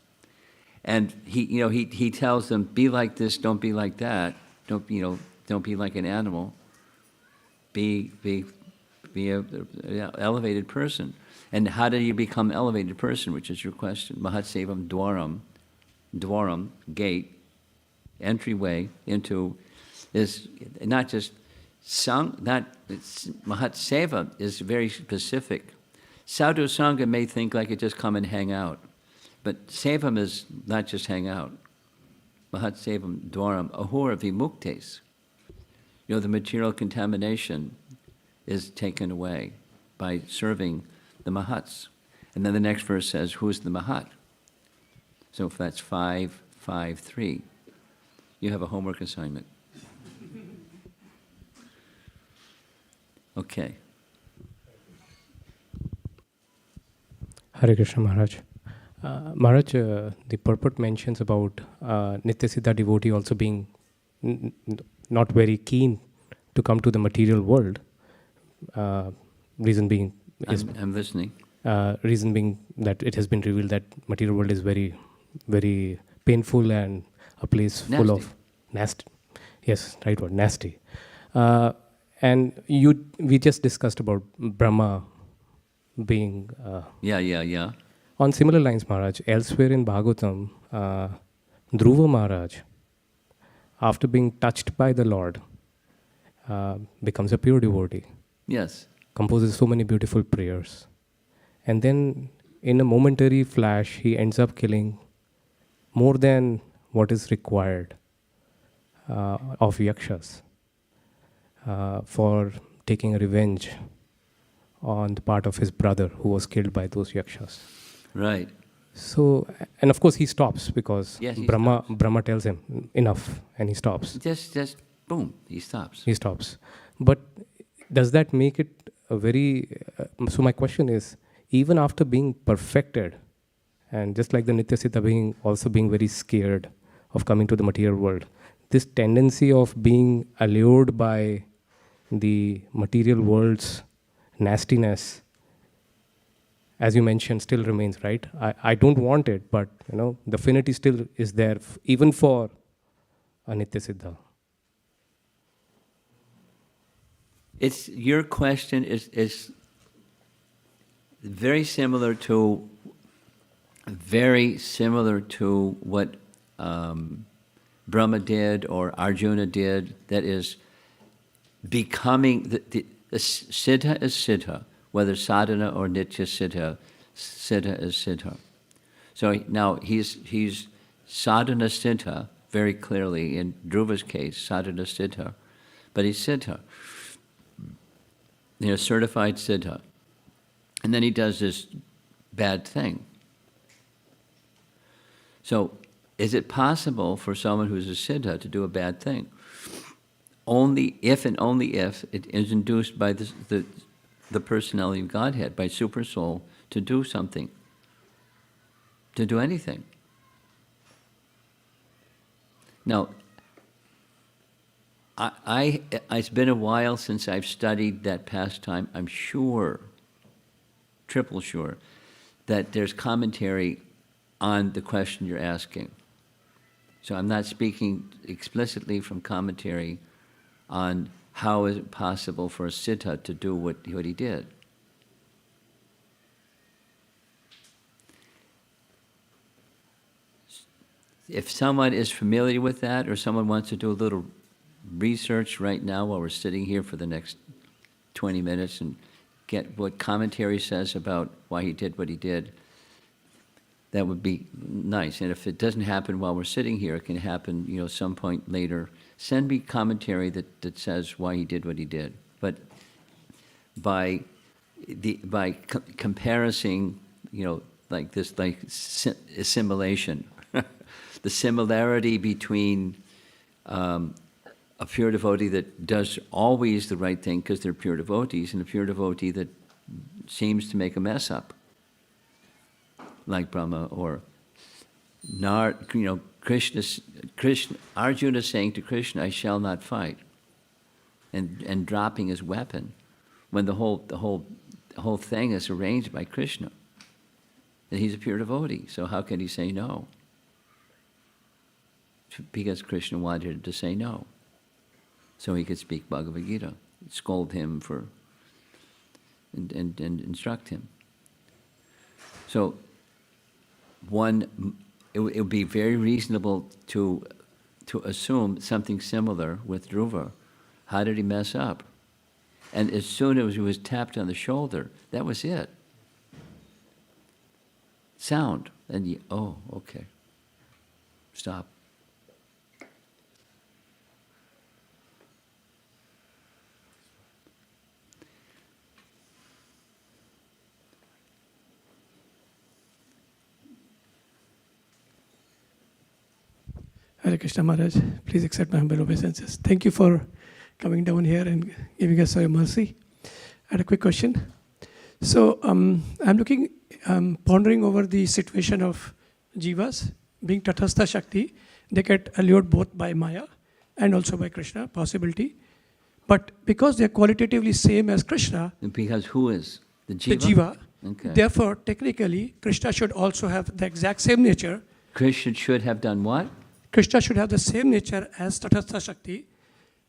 and he tells them, be like this, don't be like that. Don't be like an animal. Be a elevated person. And how do you become elevated person, which is your question? Mahat sevam dwaram, gate, entryway into, is not just Mahat seva is very specific. Sadhu Sangha may think like it just come and hang out, but sevam is not just hang out. Mahat sevam dwaram ahura vimuktes. You know, the material contamination is taken away by serving the mahats. And then the next verse says, who's the mahat? So if that's 5, 5, 3, you have a homework assignment. Okay. Hare Krishna Maharaj. Maharaj, the purport mentions about Nityasiddha devotee also being not very keen to come to the material world. Reason being is I'm listening. Reason being that it has been revealed that material world is very, very painful and a place full of nasty. Yes, right word, nasty. And we just discussed about Brahma being... Yeah. On similar lines, Maharaj, elsewhere in Bhagavatam, Dhruva Maharaj, after being touched by the Lord, becomes a pure devotee. Yes. Composes so many beautiful prayers. And then, in a momentary flash, he ends up killing more than what is required of yakshas for taking a revenge on the part of his brother who was killed by those yakshas. Right. So, and of course he stops because Yes, he Brahma tells him enough and he stops. Just boom, he stops. He stops. But does that make it a very... so my question is, even after being perfected, and just like the Nityasiddha being very scared of coming to the material world, this tendency of being allured by the material world's nastiness, as you mentioned, still remains, right? I don't want it, but the affinity still is there, even for a Nityasiddha. Your question is very similar to what Brahma did or Arjuna did. That is becoming the siddha is siddha, whether sadhana or nitya siddha. Siddha is siddha. So now he's sadhana siddha very clearly in Dhruva's case, sadhana siddha, but he's siddha. Certified siddha. And then he does this bad thing. So, is it possible for someone who's a siddha to do a bad thing? Only if and only if it is induced by the personality of Godhead, by super soul, to do something, to do anything. Now, it's been a while since I've studied that pastime. I'm sure, triple sure, that there's commentary on the question you're asking. So I'm not speaking explicitly from commentary on how is it possible for a siddha to do what he did. If someone is familiar with that, or someone wants to do a little research right now while we're sitting here for the next 20 minutes and get what commentary says about why he did what he did, That would be nice. And if it doesn't happen while we're sitting here, it can happen, some point later. Send me commentary that says why he did what he did. But by comparison, like this, like assimilation, the similarity between a pure devotee that does always the right thing because they're pure devotees, and a pure devotee that seems to make a mess up, like Brahma, or Krishna, Arjuna saying to Krishna, "I shall not fight," and dropping his weapon, when the whole thing is arranged by Krishna. And he's a pure devotee, so how can he say no? Because Krishna wanted him to say no, so he could speak Bhagavad Gita, scold him and instruct him. So it would be very reasonable to assume something similar with Dhruva. How did he mess up? And as soon as he was tapped on the shoulder, that was it. Sound. And okay. Stop. Hare Krishna Maharaj, please accept my humble obeisances. Thank you for coming down here and giving us your mercy. I had a quick question. So I'm pondering over the situation of jivas being Tatastha Shakti. They get allured both by Maya and also by Krishna, possibility. But because they're qualitatively same as Krishna, Because who is? The jiva? the jiva, Okay. therefore technically Krishna should also have the exact same nature. Krishna should have done what? Krishna should have the same nature as Tatastha Shakti,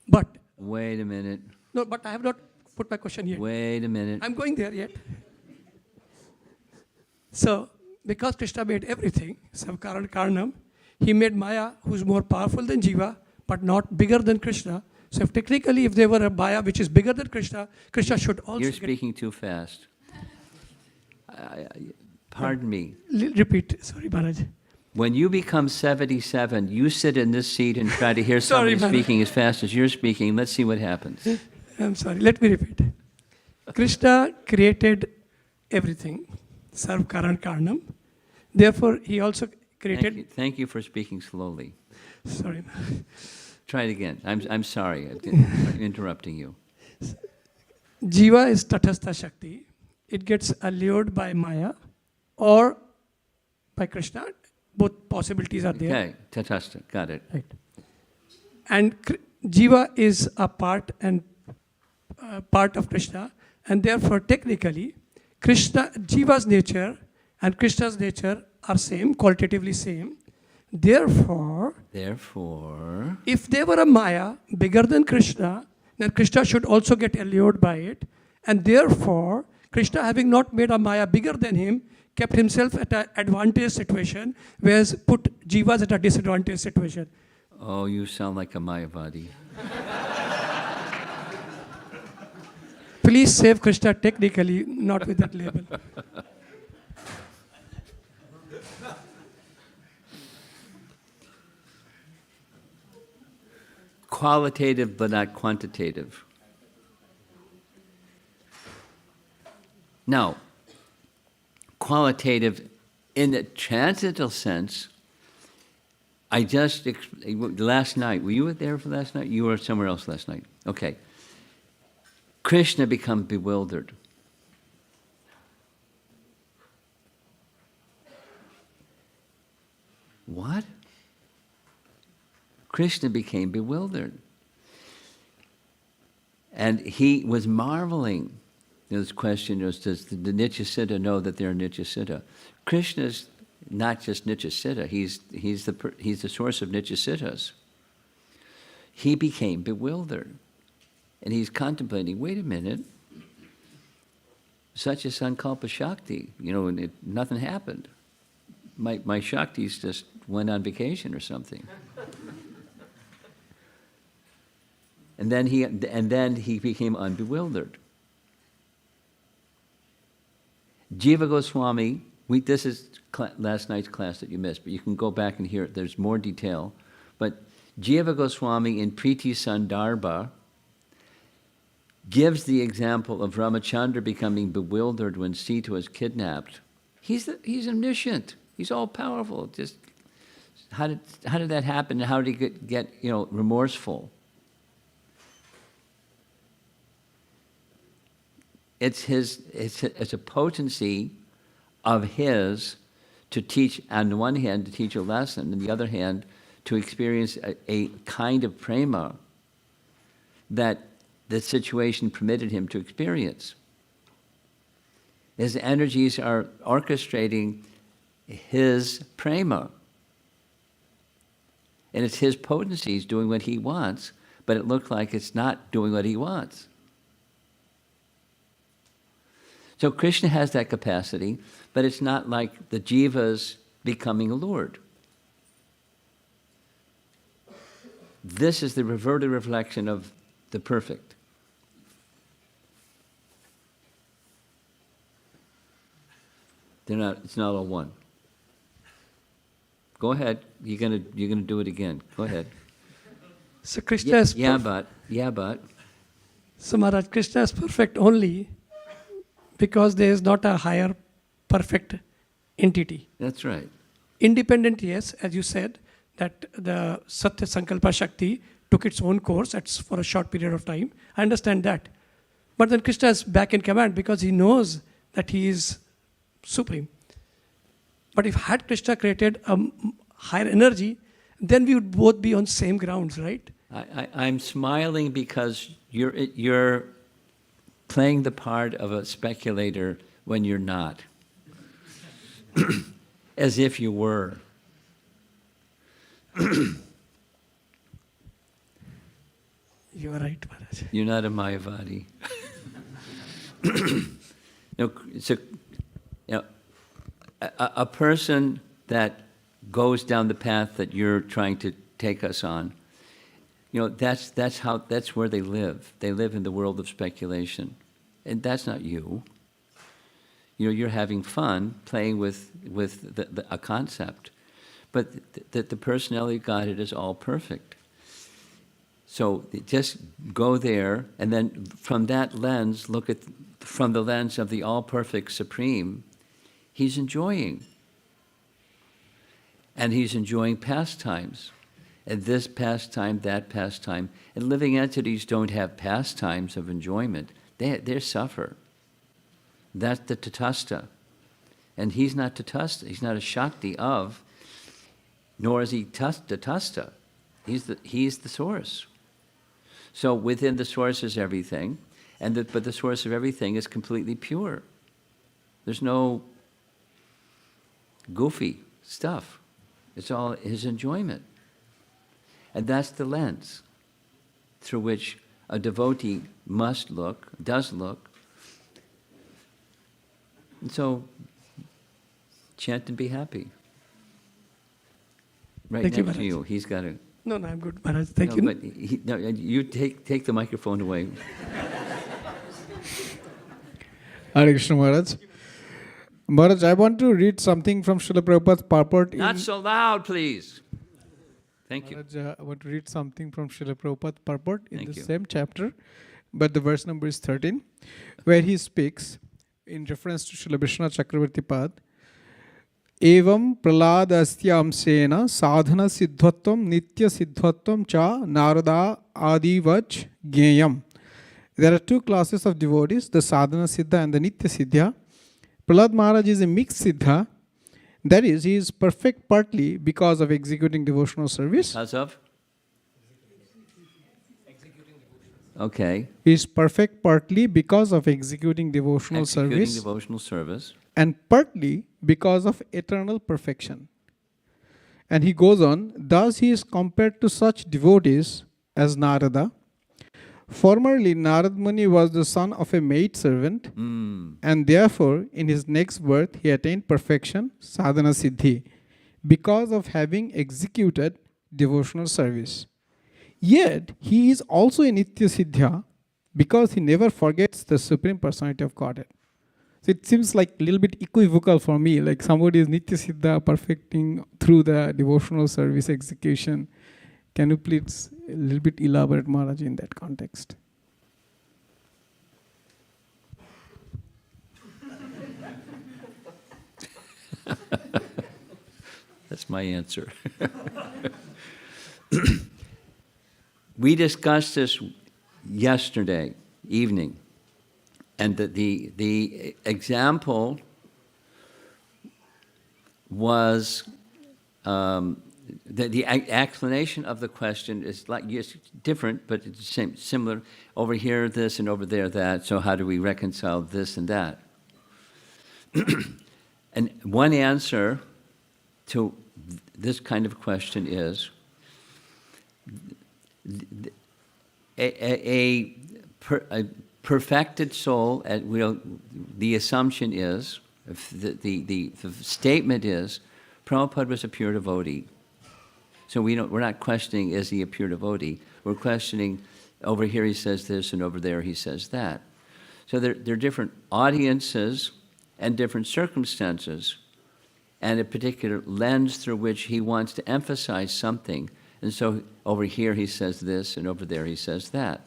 but Wait a minute. no, but I have not put my question yet. Wait a minute. I'm going there yet. So, because Krishna made everything, Savkaran Karnam, he made Maya, who's more powerful than Jiva, but not bigger than Krishna. So, if there were a Maya which is bigger than Krishna, Krishna should also You're speaking too fast. Pardon me. Repeat, sorry, Maharaj. When you become 77, you sit in this seat and try to hear Sorry, somebody Maharaj. speaking as fast as you're speaking. Let's see what happens. I'm sorry, let me repeat. Krishna created everything, Sarvkaran Karnam. Therefore, he also created. Thank you for speaking slowly. Sorry. Try it again. I'm sorry. I'm interrupting you. Jiva is Tatastha Shakti. It gets allured by Maya or by Krishna. Both possibilities are there. Okay, Tatastha, got it. Right. And Jiva is a part of Krishna, and therefore technically, Jiva's nature and Krishna's nature are same, qualitatively same. Therefore, if there were a Maya bigger than Krishna, then Krishna should also get allured by it, and therefore, Krishna, having not made a Maya bigger than him, kept himself at an advantage situation, whereas put jivas at a disadvantage situation. Oh, you sound like a Mayavadi. Please save Krishna technically, not with that label. Qualitative but not quantitative. Now, qualitative in the transcendental sense, last night, were you there for last night? You were somewhere else last night. Okay. Krishna become bewildered. What? Krishna became bewildered. And he was marveling. This question was, does the Nityasiddha know that they're Nityasiddha? Krishna's not just Nityasiddha, he's the source of Nityasiddhas. He became bewildered. And he's contemplating, wait a minute, such a Sankalpa Shakti, and nothing happened. My Shaktis just went on vacation or something. And then he became unbewildered. Jiva Goswami This is last night's class that you missed, but you can go back and hear it. There's more detail. But Jiva Goswami in Priti Sandarbha gives the example of Ramachandra becoming bewildered when Sita was kidnapped. He's omniscient. He's all powerful. Just how did that happen? How did he get remorseful? It's a potency of his to teach, on the one hand, to teach a lesson, on the other hand, to experience a kind of prema that the situation permitted him to experience. His energies are orchestrating his prema. And it's his potencies doing what he wants, but it looks like it's not doing what he wants. So Krishna has that capacity, but it's not like the jivas becoming allured. This is the reverted reflection of the perfect. It's not all one. Go ahead. You're gonna do it again. Go ahead. So Krishna is but. So Maharaj, Krishna is perfect only because there is not a higher perfect entity. That's right. Independent, yes, as you said, that the Satya Sankalpa Shakti took its own course for a short period of time. I understand that. But then Krishna is back in command because he knows that he is supreme. But if had Krishna created a higher energy, then we would both be on same grounds, right? I'm smiling because you're playing the part of a speculator when you're not. As if you were. You are right, Maharaj. You're not a Mayavadi. A person that goes down the path that you're trying to take us on, that's where they live. They live in the world of speculation, and that's not you. You're having fun playing with a concept, but the personality of Godhead is all perfect. So just go there, and then from that lens, look at from the lens of the all-perfect Supreme. He's enjoying. And he's enjoying pastimes. And this pastime, that pastime. And living entities don't have pastimes of enjoyment. They suffer. That's the tatastha. And he's not tatastha. He's not a shakti of, nor is he tatastha. He's the source. So within the source is everything. But the source of everything is completely pure. There's no goofy stuff. It's all his enjoyment. And that's the lens through which a devotee does look. And so, chant and be happy. Right Thank next you, to you. He's got a... No, I'm good, Maharaj. Thank you. But you take the microphone away. Hare Krishna Maharaj. Maharaj, I want to read something from Srila Prabhupada's purport. Not so loud, please. Thank you. Maharaj, I want to read something from Srila Prabhupada's purport in Thank the you. same chapter, but the verse number is 13, where he speaks in reference to Srila Vishnu Chakravarti Pad. Evam praladasya amsena sadhana siddhatvam nitya siddhatvam cha narada adivach gyayam. There are two classes of devotees, the sadhana siddha and the nitya siddha. Prahlad Maharaj is a mixed siddha. That is, he is perfect partly because of executing devotional service. Because of? Okay. He is perfect partly because of executing devotional service. Devotional service. And partly because of eternal perfection. And he goes on, thus he is compared to such devotees as Narada. Formerly, Narad Muni was the son of a maidservant, and therefore, in his next birth, he attained perfection, sadhana siddhi, because of having executed devotional service. Yet, he is also a nitya siddha, because he never forgets the Supreme Personality of Godhead. So it seems like a little bit equivocal for me, like somebody is Nitya Siddha perfecting through the devotional service execution. Can you please a little bit elaborate, Maharaj, in that context? That's my answer. We discussed this yesterday evening, and the example was the explanation of the question is like yes, different, but it's similar. Over here, this, and over there, that. So how do we reconcile this and that? And one answer to this kind of question is a perfected soul. The assumption is, the statement is, Prabhupada was a pure devotee. So we're not questioning, is he a pure devotee? We're questioning, over here he says this, and over there he says that. So there are different audiences and different circumstances, and a particular lens through which he wants to emphasize something. And so over here he says this, and over there he says that.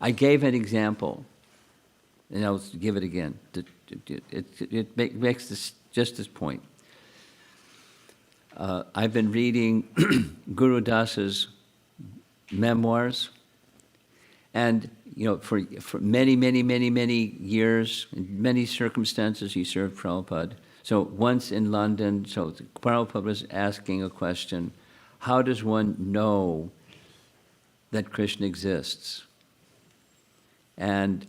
I gave an example, and I'll give it again. It makes just this point. I've been reading Guru Das's memoirs, and for many years, in many circumstances, he served Prabhupada. So once in London, so Prabhupada was asking a question: how does one know that Krishna exists? And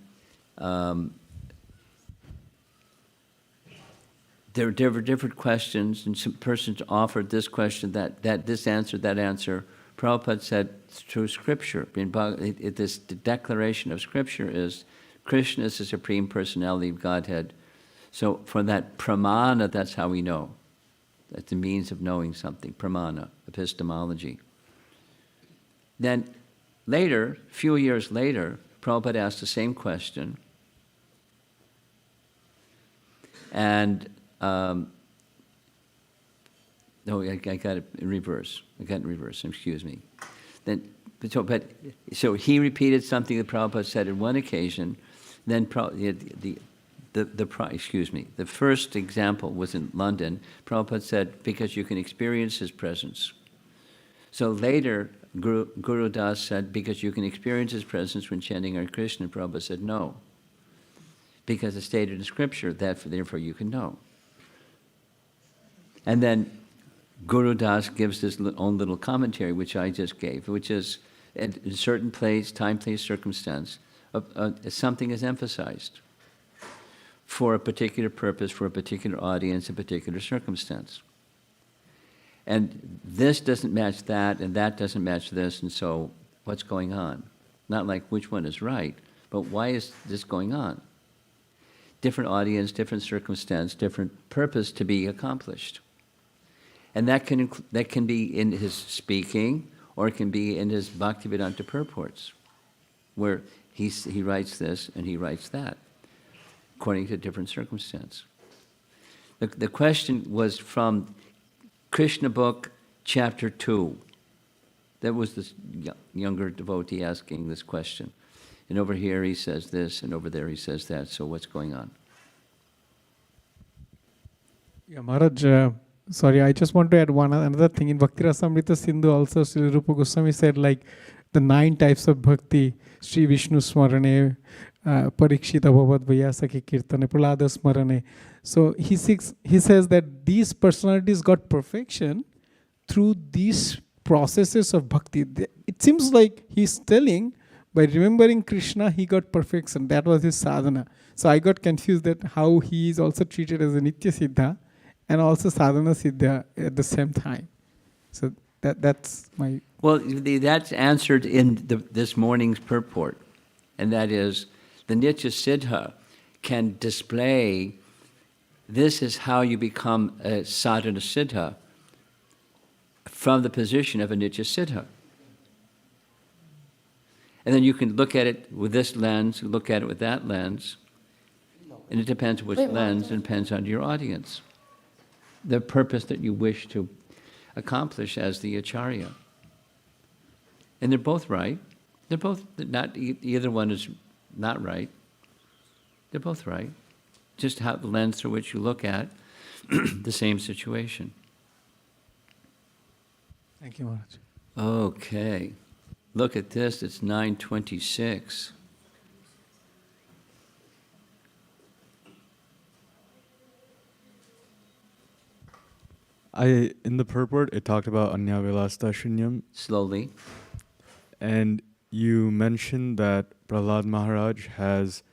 there were different questions, and some persons offered this question, that this answer, that answer. Prabhupada said, through Scripture, this declaration of Scripture is, Krishna is the Supreme Personality of Godhead. So for that pramana, that's how we know. That's the means of knowing something, pramana, epistemology. Then later, a few years later, Prabhupada asked the same question, and no, I got it in reverse. Excuse me. So he repeated something that Prabhupada said on one occasion. Then the first example was in London. Prabhupada said, because you can experience his presence. So later, Guru Das said, because you can experience his presence when chanting Hare Krishna. Prabhupada said, no. Because it's stated in Scripture, therefore you can know. And then Guru Das gives his own little commentary, which I just gave, which is, in a certain place, time, place, circumstance, something is emphasized for a particular purpose, for a particular audience, a particular circumstance. And this doesn't match that, and that doesn't match this, and so what's going on? Not like which one is right, but why is this going on? Different audience, different circumstance, different purpose to be accomplished. And that can be in his speaking, or it can be in his Bhaktivedanta purports, where he writes this and he writes that, according to different circumstance. The question was from Krishna book, chapter 2. That was this younger devotee asking this question. And over here he says this, and over there he says that, so what's going on? Yeah, Maharaj, sorry, I just want to add another thing. In Bhakti Rasamrita Sindhu also, Sri Rupa Goswami said like the 9 types of bhakti, Sri Vishnu Smarane, Parikshita Bhavad Vyasaki Kirtane, Prahlada Smarane. So he says that these personalities got perfection through these processes of bhakti. It seems like he's telling, by remembering Krishna, he got perfection. That was his sadhana. So I got confused that how he is also treated as a Nitya Siddha and also sadhana siddha at the same time. So that's my... Well, that's answered in this morning's purport, and that is the Nitya Siddha can display, this is how you become a sadhana siddha from the position of a Nitya Siddha. And then you can look at it with this lens, look at it with that lens, And it depends which lens, and depends on your audience. The purpose that you wish to accomplish as the Acharya. And they're both right. They're both not, either one is not right. They're both right. Just how the lens through which you look at the same situation. Thank you, Maharaj. Okay. Look at this, it's 9:26. In the purport, it talked about Anyavilasta Shunyam, Slowly. and you mentioned that Prahlad Maharaj has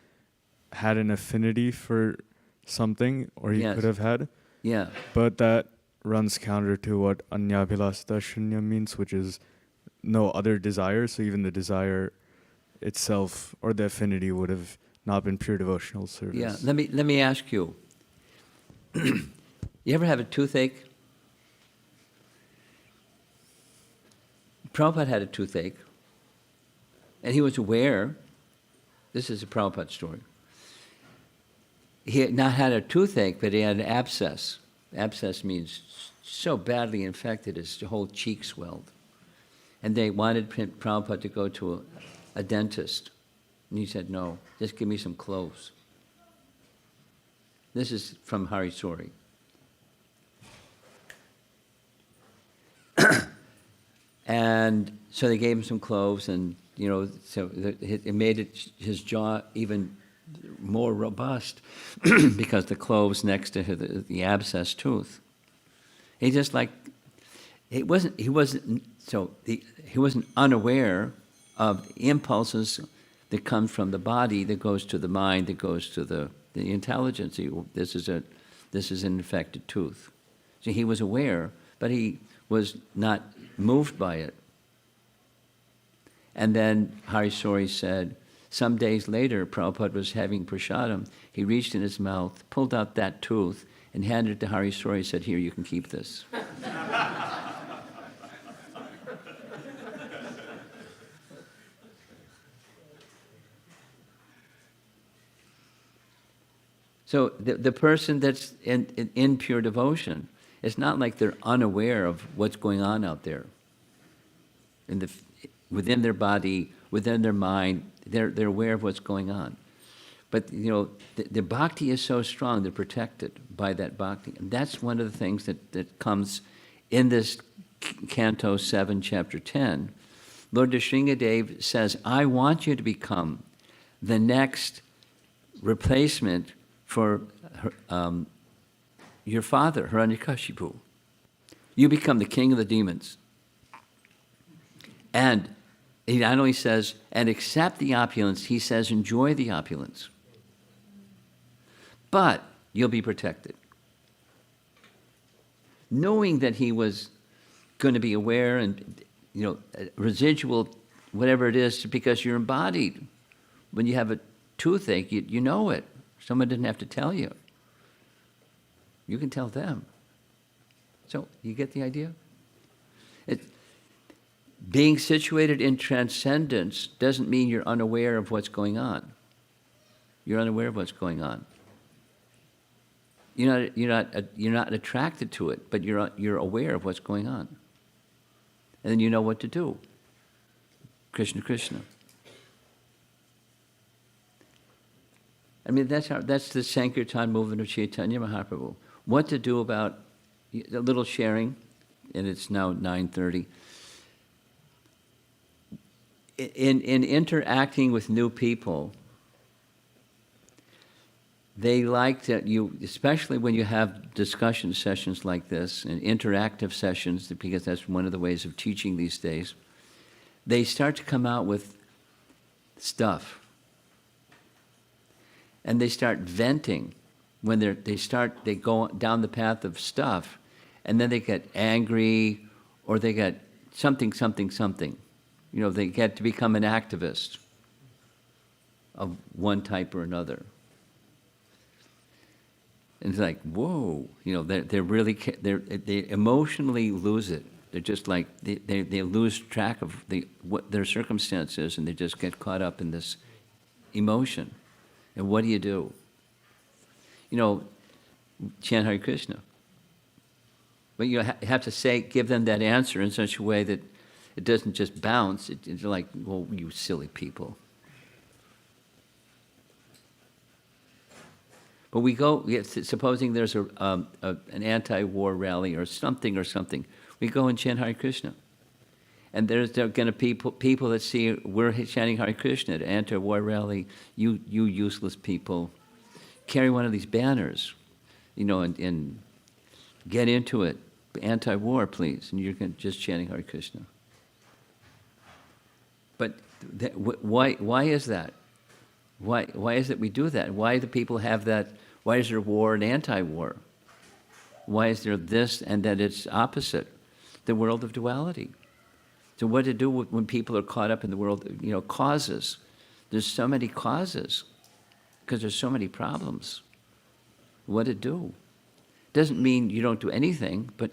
had an affinity for something, or he Yes. could have had, Yeah. but that runs counter to what Anyavilasta Shunyam means, which is no other desire, so even the desire itself, or the affinity, would have not been pure devotional service. Yeah. Let me ask you. You ever have a toothache? Prabhupada had a toothache, and he was aware, this is a Prabhupada story, he had not had a toothache, but he had an abscess. Abscess means so badly infected his whole cheek swelled. And they wanted Prabhupada to go to a dentist. And he said, no, just give me some cloves. This is from Hari Sori. And so they gave him some cloves, and so it made his jaw even more robust because the cloves next to the abscess tooth. He wasn't unaware of the impulses that come from the body, that goes to the mind, that goes to the intelligence. This is an infected tooth. So he was aware, but he was not moved by it. And then Hari Sori said, some days later, Prabhupada was having prasadam. He reached in his mouth, pulled out that tooth, and handed it to Hari Sori and said, here, you can keep this. So the person that's in pure devotion, it's not like they're unaware of what's going on out there. Within their body, within their mind, they're aware of what's going on. But the bhakti is so strong, they're protected by that bhakti. And that's one of the things that comes in this Canto 7, Chapter 10. Lord Nrsingadev says, I want you to become the next replacement for your father, Hiranyakashipu. You become the king of the demons. And he not only says, and accept the opulence, he says, enjoy the opulence. But you'll be protected. Knowing that he was going to be aware and, residual, whatever it is, because you're embodied. When you have a toothache, you know it. Someone didn't have to tell you. You can tell them. So, you get the idea? Being situated in transcendence doesn't mean you're unaware of what's going on. You're unaware of what's going on. You're not attracted to it, but you're aware of what's going on. And then you know what to do. Krishna, Krishna. I mean, that's the Sankirtan movement of Chaitanya Mahaprabhu. What to do about a little sharing, and it's now 9:30. In interacting with new people, they like that you, especially when you have discussion sessions like this and interactive sessions, because that's one of the ways of teaching these days, they start to come out with stuff. And they start venting when they go down the path of stuff, and then they get angry, or they get something. They get to become an activist of one type or another. And it's like, whoa, they emotionally lose it. They're just like, they lose track of what their circumstances, and they just get caught up in this emotion. And what do you do? chant Hare Krishna. But you have to give them that answer in such a way that it doesn't just bounce. It's like, well, you silly people. But supposing there's an anti-war rally or something, we go and chant Hare Krishna. And there are going to be people that see we're chanting Hare Krishna at an anti-war rally. You useless people, carry one of these banners, and get into it. Anti-war, please. And you're just chanting Hare Krishna. But why is that? Why is it we do that? Why do people have that? Why is there war and anti-war? Why is there this and that it's opposite? The world of duality. So what to do when people are caught up in the world, causes. There's so many causes because there's so many problems. What to do? Doesn't mean you don't do anything, but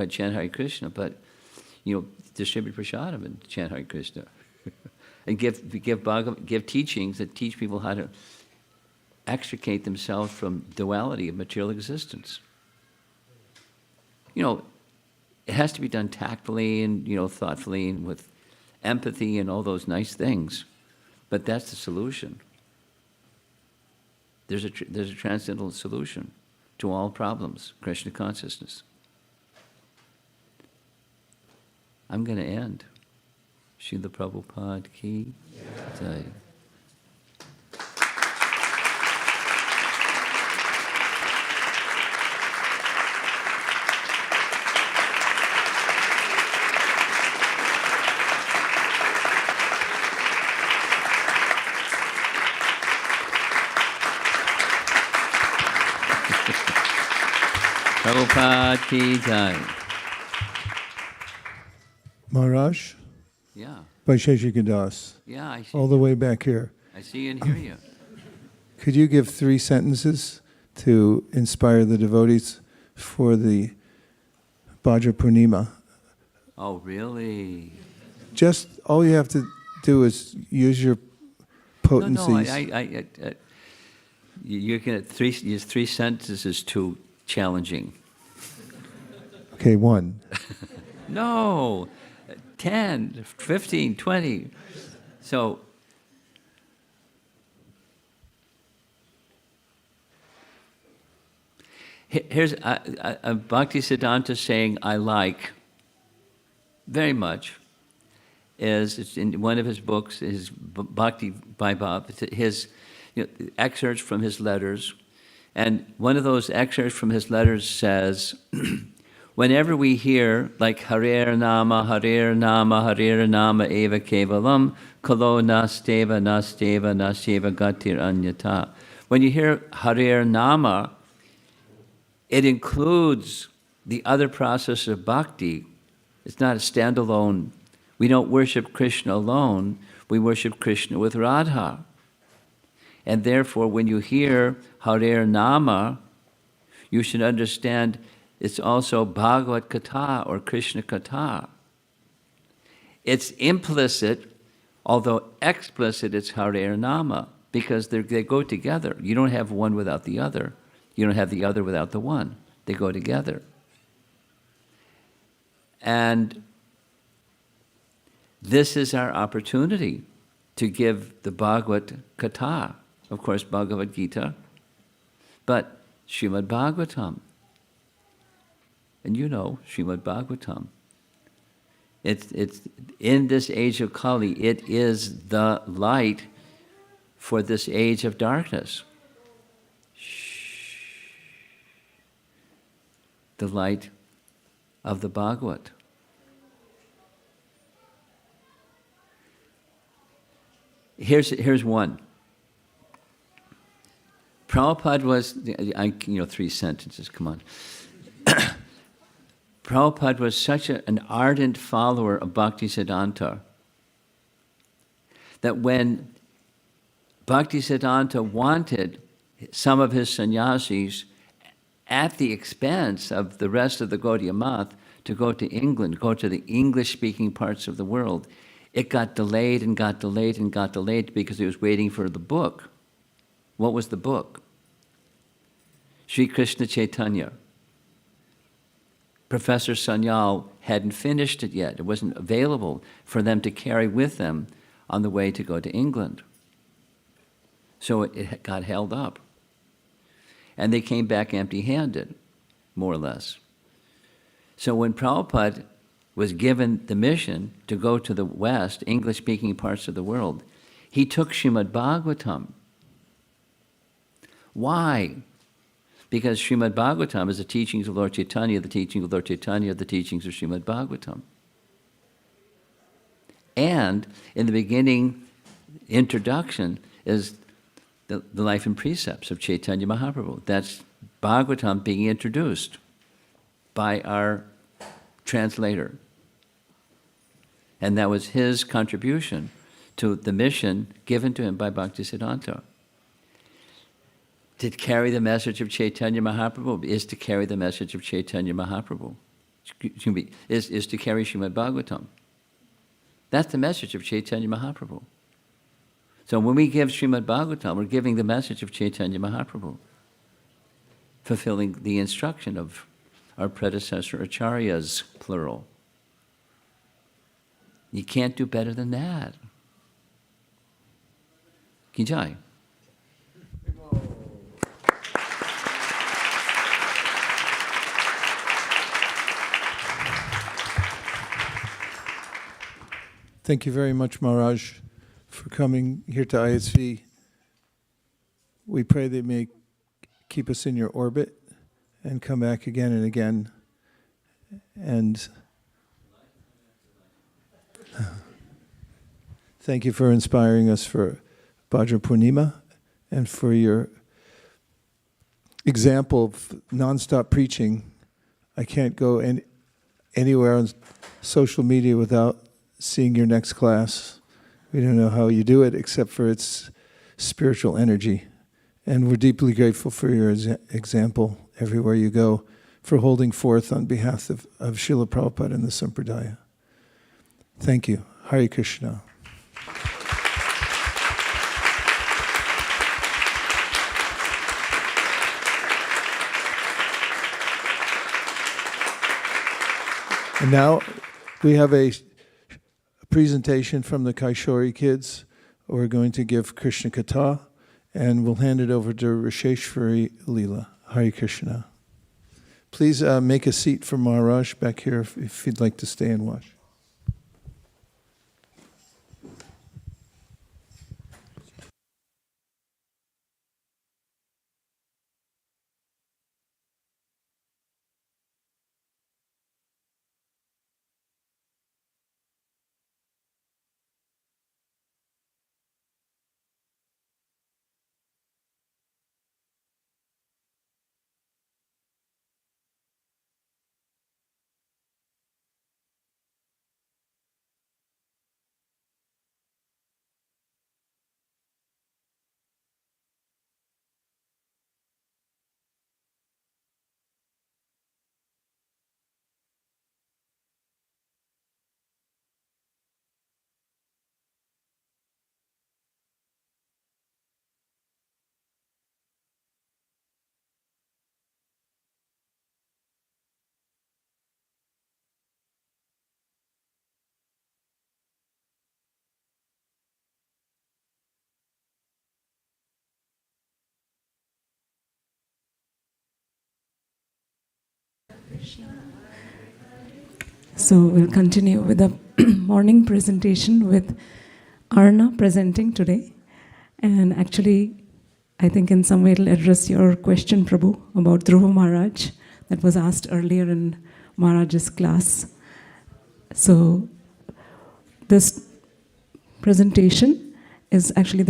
chant Hare Krishna, but, distribute prasadam and chant Hare Krishna. And give teachings that teach people how to extricate themselves from duality of material existence. It has to be done tactfully and, thoughtfully and with empathy and all those nice things. But that's the solution. There's a transcendental solution to all problems, Krishna consciousness. I'm going to end. Srila Prabhupada ki jai. Prabhupada ki jai. Maharaj? Yeah. Vaisheshika Das. Yeah, I see. All the way back here. I see and hear you. Could you give 3 sentences to inspire the devotees for the Bhadra Purnima? Oh, really? Just all you have to do is use your potencies. No, you're going to use 3 sentences is too challenging. Okay, 1. No, 10, 15, 20. So, here's a Bhaktisiddhanta saying I like very much. It's in one of his books, his Bhakti Vaibhav, his excerpts from his letters. And one of those excerpts from his letters says, whenever we hear like Harer Nama, Harer Nama, Harer Nama Eva Kevalam, Kalo Nasteva, Nasteva, Nasteva Gatir Anyata. When you hear Harer Nama, it includes the other process of bhakti. It's not a standalone. We don't worship Krishna alone. We worship Krishna with Radha. And therefore, when you hear Harer Nama, you should understand it's also Bhagavad Katha or Krishna Katha. It's implicit, although explicit, it's Harer Nama, because they go together. You don't have one without the other. You don't have the other without the one. They go together. And this is our opportunity to give the Bhagavad Katha, of course, Bhagavad Gita, but Srimad Bhagavatam. And Srimad Bhagavatam. It's in this age of Kali, it is the light for this age of darkness. The light of the Bhagavad. Here's one. Prabhupada was, 3 sentences, come on. Prabhupada was such an ardent follower of Bhaktisiddhanta that when Bhaktisiddhanta wanted some of his sannyasis at the expense of the rest of the Gaudiya Math to go to England, go to the English-speaking parts of the world, it got delayed and got delayed and got delayed because he was waiting for the book. What was the book? Sri Krishna Chaitanya. Professor Sanyal hadn't finished it yet. It wasn't available for them to carry with them on the way to go to England. So it got held up. And they came back empty-handed, more or less. So when Prabhupada was given the mission to go to the West, English-speaking parts of the world, he took Srimad Bhagavatam. Why? Because Srimad Bhagavatam is the teachings of Lord Chaitanya, the teachings of Lord Chaitanya, the teachings of Srimad Bhagavatam. And in the beginning introduction is the life and precepts of Chaitanya Mahaprabhu. That's Bhagavatam being introduced by our translator. And that was his contribution to the mission given to him by Bhaktisiddhanta. To carry the message of Chaitanya Mahaprabhu is to carry the message of Chaitanya Mahaprabhu. Is to carry Srimad Bhagavatam. That's the message of Chaitanya Mahaprabhu. So when we give Srimad Bhagavatam, we're giving the message of Chaitanya Mahaprabhu, fulfilling the instruction of our predecessor acharyas, plural. You can't do better than that. Ki jai. Thank you very much, Maharaj, for coming here to ISV. We pray that you may keep us in your orbit and come back again and again. And thank you for inspiring us for Bhadra Purnima and for your example of nonstop preaching. I can't go anywhere on social media without seeing your next class. We don't know how you do it except for its spiritual energy. And we're deeply grateful for your example everywhere you go, for holding forth on behalf of Srila Prabhupada and the Sampradaya. Thank you. Hare Krishna. And now we have a presentation from the Kaishori kids. We're going to give Krishna Katha, and we'll hand it over to Risheshwari Leela. Hare Krishna. Please make a seat for Maharaj back here if you'd like to stay and watch. So we'll continue with the morning presentation with Arna presenting today. And actually, I think in some way it'll address your question, Prabhu, about Dhruva Maharaj that was asked earlier in Maharaj's class. So this presentation is actually the